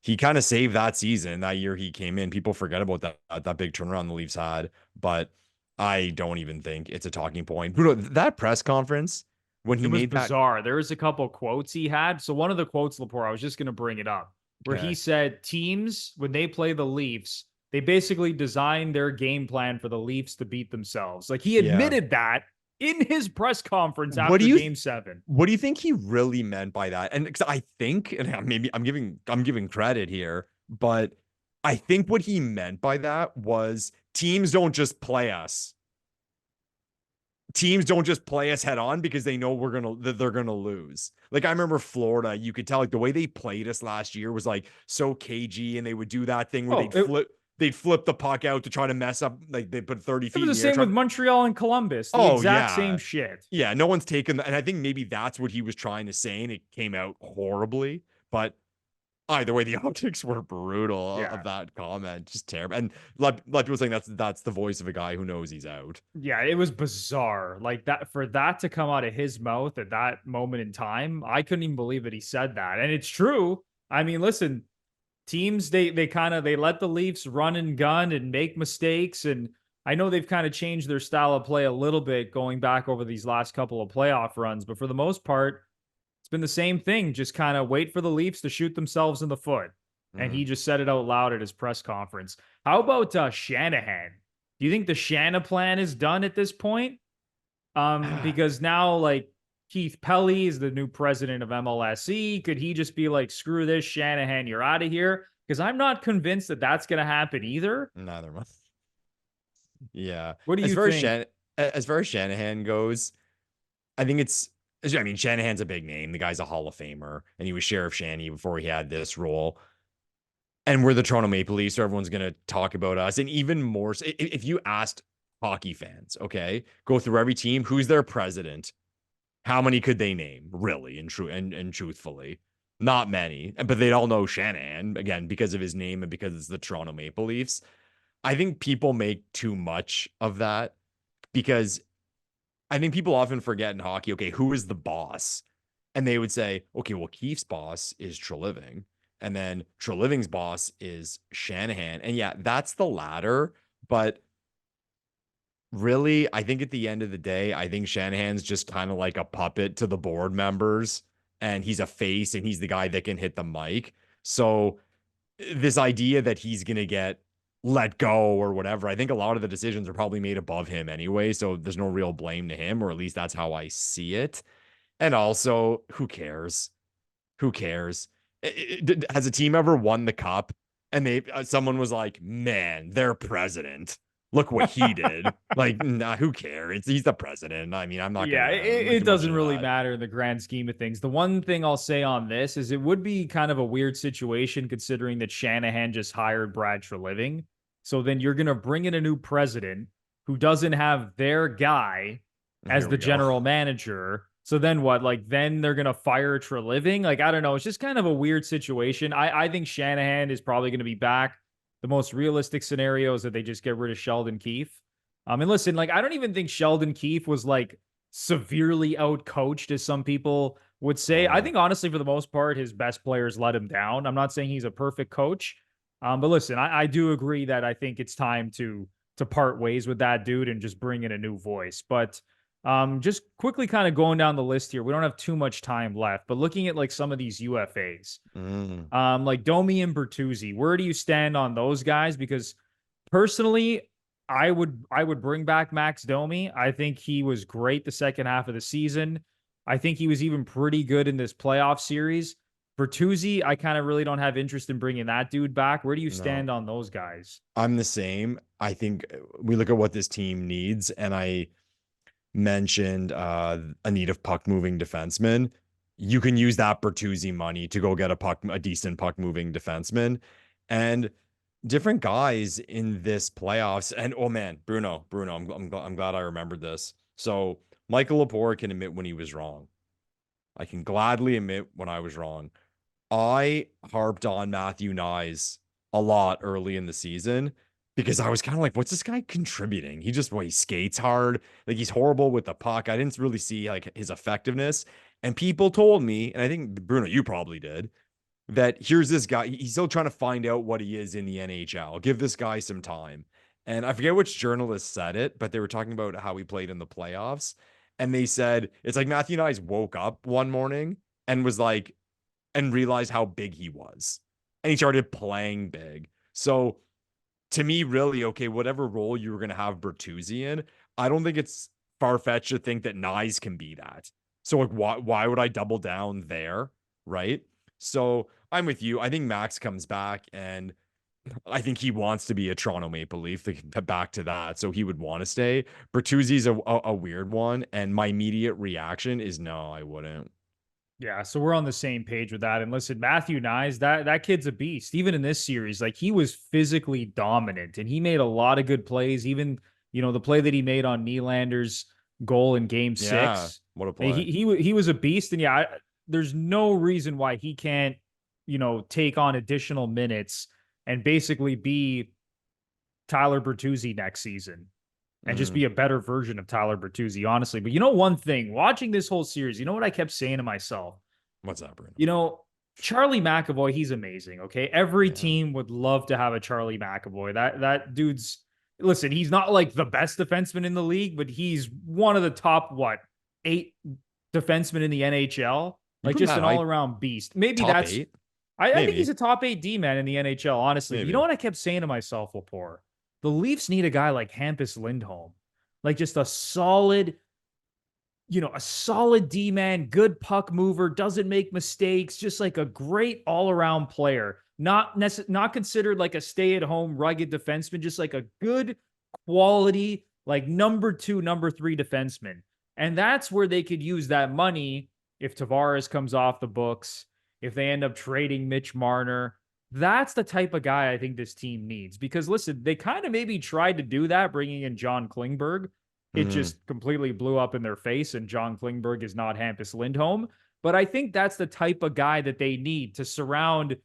he kind of saved that season. That year he came in, people forget about that big turnaround the Leafs had, but I don't even think it's a talking point. Bruno, that press conference when he It was made that, bizarre. There was a couple quotes he had. So one of the quotes, Lepore, I was just going to bring it up, where he okay, said teams, when they play the Leafs, they basically design their game plan for the Leafs to beat themselves. Like he yeah. admitted that in his press conference What do after you game 7. what do you think he really meant by that? And because I think, and maybe I'm giving credit here, but I think what he meant by that was teams don't just play us. Teams don't just play us head on because they know they're gonna lose. Like I remember Florida, you could tell like the way they played us last year was like so cagey, and they would do that thing where Oh, they'd flip the puck out to try to mess up, like they put 30 it was feet in the the air. same with Montreal and Columbus. The Oh exact same yeah. shit. Yeah, no one's taken and I think maybe that's what he was trying to say, and it came out horribly. But either way, the optics were brutal of Yeah. that comment. Just terrible. And like people saying that's the voice of a guy who knows he's out. Yeah, it was bizarre. Like that for that to come out of his mouth at that moment in time, I couldn't even believe that he said that. And it's true. I mean, listen, teams they kind of they let the Leafs run and gun and make mistakes, and I know they've kind of changed their style of play a little bit going back over these last couple of playoff runs, but for the most part, it's been the same thing. Just kind of wait for the Leafs to shoot themselves in the foot. And Mhm. he just said it out loud at his press conference. How about Shanahan? Do you think the Shanaplan is done at this point? Because now like Keith Pelly is the new president of MLSE. Could he just be like, screw this, Shanahan, you're out of here? Because I'm not convinced that that's going to happen either. Neither one. Yeah. What do As you far as think? Shanahan goes, I think I mean, Shanahan's a big name. The guy's a Hall of Famer, and he was Sheriff Shanny before he had this role. And we're the Toronto Maple Leafs, so everyone's going to talk about us. And even more, if you asked hockey fans, okay, go through every team, who's their president? How many could they name, really, and truthfully? Not many, but they'd all know Shanahan, again, because of his name and because it's the Toronto Maple Leafs. I think people make too much of that because I think people often forget in hockey, okay, who is the boss? And they would say, okay, well, Keefe's boss is Treliving. And then Treliving's boss is Shanahan. And yeah, that's the latter. But really, I think at the end of the day, I think Shanahan's just kind of like a puppet to the board members. And he's a face and he's the guy that can hit the mic. So this idea that he's going to get let go or whatever, I think a lot of the decisions are probably made above him anyway. So there's no real blame to him, or at least that's how I see it. And also, who cares? Who cares? Has a team ever won the cup and someone was like, man, their president, look what he did. Like, nah, who cares? He's the president. I mean, Yeah, I'm not it too much doesn't into really that. matter in the grand scheme of things. The one thing I'll say on this is it would be kind of a weird situation considering that Shanahan just hired Brad Treliving. So then you're going to bring in a new president who doesn't have their guy as Here the we go. general manager. So then what? Like then they're going to fire Treliving? Like I don't know. It's just kind of a weird situation. I think Shanahan is probably going to be back. The most realistic scenario is that they just get rid of Sheldon Keefe. And listen, like I don't even think Sheldon Keefe was like severely outcoached, as some people would say. I Oh, think honestly, for the most part, his best players let him down. I'm not saying he's a perfect coach, but listen, I do agree that I think it's time to part ways with that dude and just bring in a new voice. But just quickly kind of going down the list here, we don't have too much time left, but looking at like some of these UFAs, mm. like Domi and Bertuzzi, where do you stand on those guys? Because personally, I would bring back Max Domi. I think he was great the second half of the season. I think he was even pretty good in this playoff series. Bertuzzi, I kind of really don't have interest in bringing that dude back. Where do you No, stand on those guys? I'm the same. I think we look at what this team needs, and I mentioned a need of puck moving defenseman. You can use that Bertuzzi money to go get a decent puck moving defenseman, and different guys in this playoffs. And oh man, Bruno, I'm glad I remembered this. So Michael Lepore can admit when he was wrong. I can gladly admit when I was wrong. I harped on Matthew Nyes a lot early in the season because I was kind of like, what's this guy contributing? He skates hard. Like he's horrible with the puck. I didn't really see like his effectiveness. And people told me, and I think Bruno, you probably did, that here's this guy. He's still trying to find out what he is in the NHL. Give this guy some time. And I forget which journalist said it, but they were talking about how he played in the playoffs. And they said it's like Matthew Nyes woke up one morning and was like, and realized how big he was. And he started playing big. So to me, really, okay, whatever role you were going to have Bertuzzi in, I don't think it's far-fetched to think that Nyes can be that. So like, why would I double down there? Right. So I'm with you. I think Max comes back and I think he wants to be a Toronto Maple Leaf to get back to that. So he would want to stay. Bertuzzi's a weird one. And my immediate reaction is no, I wouldn't. Yeah, so we're on the same page with that. And listen, Matthew Nyes, that kid's a beast. Even in this series, like he was physically dominant and he made a lot of good plays. Even, the play that he made on Nylander's goal in game Yeah, 6. what a play. He was a beast. And yeah, there's no reason why he can't, take on additional minutes and basically be Tyler Bertuzzi next season and just be a better version of Tyler Bertuzzi, honestly. But one thing, watching this whole series, what I kept saying to myself? What's that, Bruno? Charlie McAvoy, he's amazing. Okay. Every team would love to have a Charlie McAvoy. That dude's, listen, he's not like the best defenseman in the league, but he's one of the top, 8 defensemen in the NHL. Like just an all around beast. Maybe top that's, 8? I think he's a top 8 D man in the NHL, honestly. Maybe. You know what I kept saying to myself, Lepore? The Leafs need a guy like Hampus Lindholm, like just a solid D-man, good puck mover, doesn't make mistakes, just like a great all-around player. Not considered like a stay-at-home rugged defenseman, just like a good quality, like number 2, number 3 defenseman. And that's where they could use that money if Tavares comes off the books, if they end up trading Mitch Marner. That's the type of guy I think this team needs. Because listen, they kind of maybe tried to do that, bringing in John Klingberg. It just completely blew up in their face, and John Klingberg is not Hampus Lindholm. But I think that's the type of guy that they need to surround,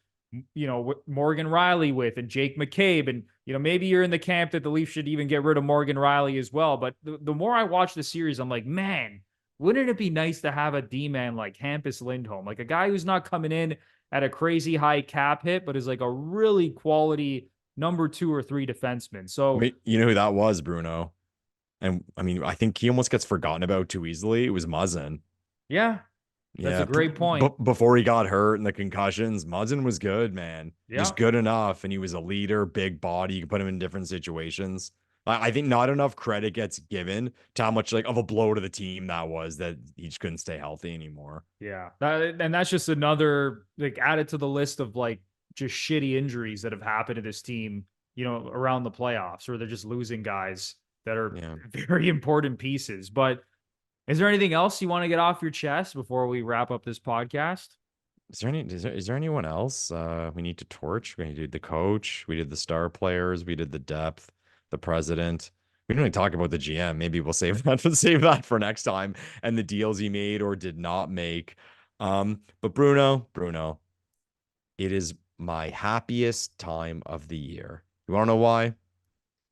Morgan Riley with, and Jake McCabe. And, maybe you're in the camp that the Leafs should even get rid of Morgan Riley as well. But the more I watch the series, I'm like, man, wouldn't it be nice to have a D-man like Hampus Lindholm? Like a guy who's not coming in at a crazy high cap hit, but is like a really quality number 2 or 3 defenseman. So you know who that was, Bruno? And I mean, I think he almost gets forgotten about too easily. It was Muzzin. Yeah, that's a great point. Before he got hurt and the concussions, Muzzin was good, man. Yeah. Just good enough. And he was a leader, big body. You could put him in different situations. I think not enough credit gets given to how much like of a blow to the team that was, that he just couldn't stay healthy anymore. Yeah. And that's just another, like, added to the list of like just shitty injuries that have happened to this team, around the playoffs, or they're just losing guys that are very important pieces. But is there anything else you want to get off your chest before we wrap up this podcast? Is there anyone else we need to torch? We did the coach, we did the star players, we did the depth, the president. We didn't really talk about the GM. Maybe we'll save that for next time, and the deals he made or did not make. But Bruno, it is my happiest time of the year. You want to know why?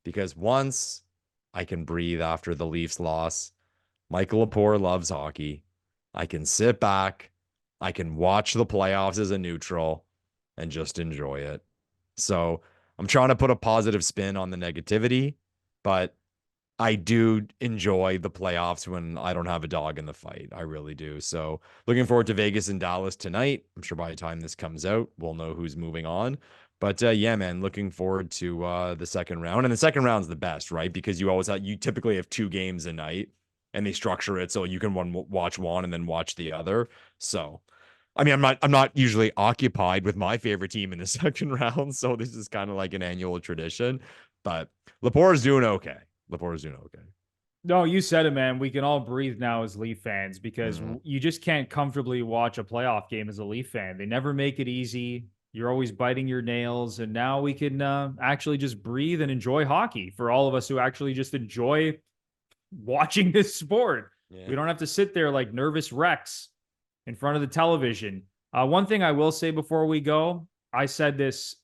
Because once I can breathe after the Leafs loss. Michael Lepore loves hockey. I can sit back. I can watch the playoffs as a neutral and just enjoy it. So I'm trying to put a positive spin on the negativity, but I do enjoy the playoffs when I don't have a dog in the fight. I really do. So looking forward to Vegas and Dallas tonight. I'm sure by the time this comes out, we'll know who's moving on. But yeah, man, looking forward to the second round. And the second round's the best, right? Because you typically have 2 games a night. and they structure it so you can watch one and then watch the other. So, I mean, I'm not usually occupied with my favorite team in the second round, so this is kind of like an annual tradition. But Lepore is doing okay. No, you said it, man. We can all breathe now as Leaf fans because you just can't comfortably watch a playoff game as a Leaf fan. They never make it easy. You're always biting your nails. And now we can actually just breathe and enjoy hockey for all of us who actually just enjoy watching this sport. Yeah. We don't have to sit there like nervous wrecks in front of the television. One thing I will say before we go, I said this,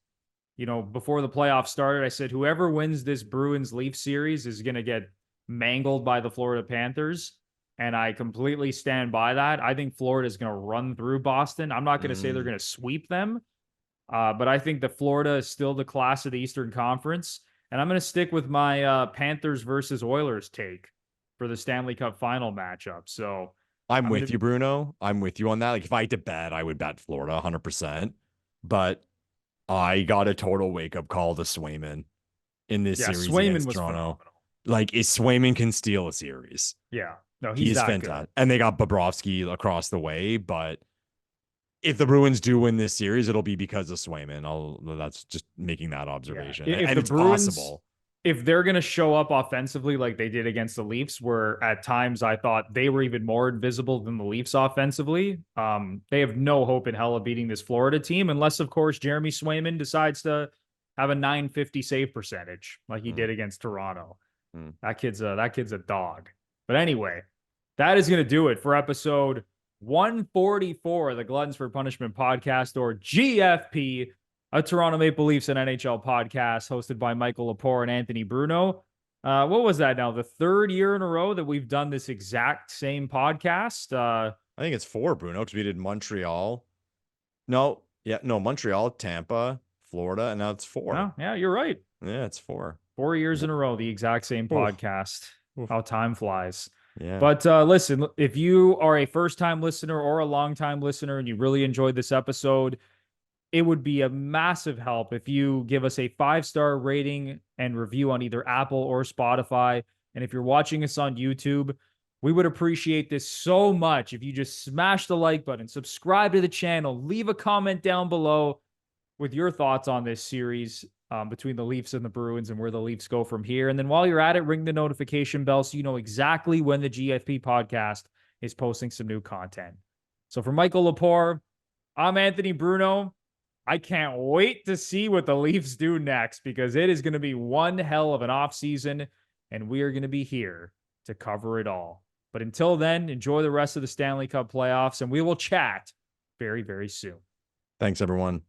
before the playoffs started, I said, whoever wins this Bruins Leaf series is going to get mangled by the Florida Panthers. And I completely stand by that. I think Florida is going to run through Boston. I'm not going to say they're going to sweep them, but I think that Florida is still the class of the Eastern Conference. And I'm going to stick with my Panthers versus Oilers take for the Stanley Cup final matchup. So I'm with you, Bruno. I'm with you on that. Like if I had to bet, I would bet Florida 100%. But I got a total wake-up call to Swayman in this series against Toronto. Phenomenal. Like, Swayman can steal a series. Yeah. No, he's fantastic. Good. And they got Bobrovsky across the way, but if the Bruins do win this series, it'll be because of Swayman. That's just making that observation. Yeah. And it's possible. If they're going to show up offensively like they did against the Leafs, where at times I thought they were even more invisible than the Leafs offensively, they have no hope in hell of beating this Florida team, unless, of course, Jeremy Swayman decides to have a .950 save percentage like he did against Toronto. That kid's a dog. But anyway, that is going to do it for episode 144 of the Gluttons For Punishment Podcast, or GFP, a Toronto Maple Leafs and NHL podcast hosted by Michael Lepore and Anthony Bruno. What was that now? The third year in a row that we've done this exact same podcast? I think it's 4, Bruno, because we did Montreal. Montreal, Tampa, Florida, and now it's 4. Oh, yeah, you're right. Yeah, it's 4. 4 years in a row, the exact same podcast. How time flies. Yeah. But listen, if you are a first-time listener or a long-time listener and you really enjoyed this episode, it would be a massive help if you give us a 5-star rating and review on either Apple or Spotify. And if you're watching us on YouTube, we would appreciate this so much if you just smash the like button, subscribe to the channel, leave a comment down below with your thoughts on this series between the Leafs and the Bruins and where the Leafs go from here. And then while you're at it, ring the notification bell so you know exactly when the GFP podcast is posting some new content. So for Michael Lepore, I'm Anthony Bruno. I can't wait to see what the Leafs do next, because it is going to be one hell of an offseason, and we are going to be here to cover it all. But until then, enjoy the rest of the Stanley Cup playoffs, and we will chat very, very soon. Thanks, everyone.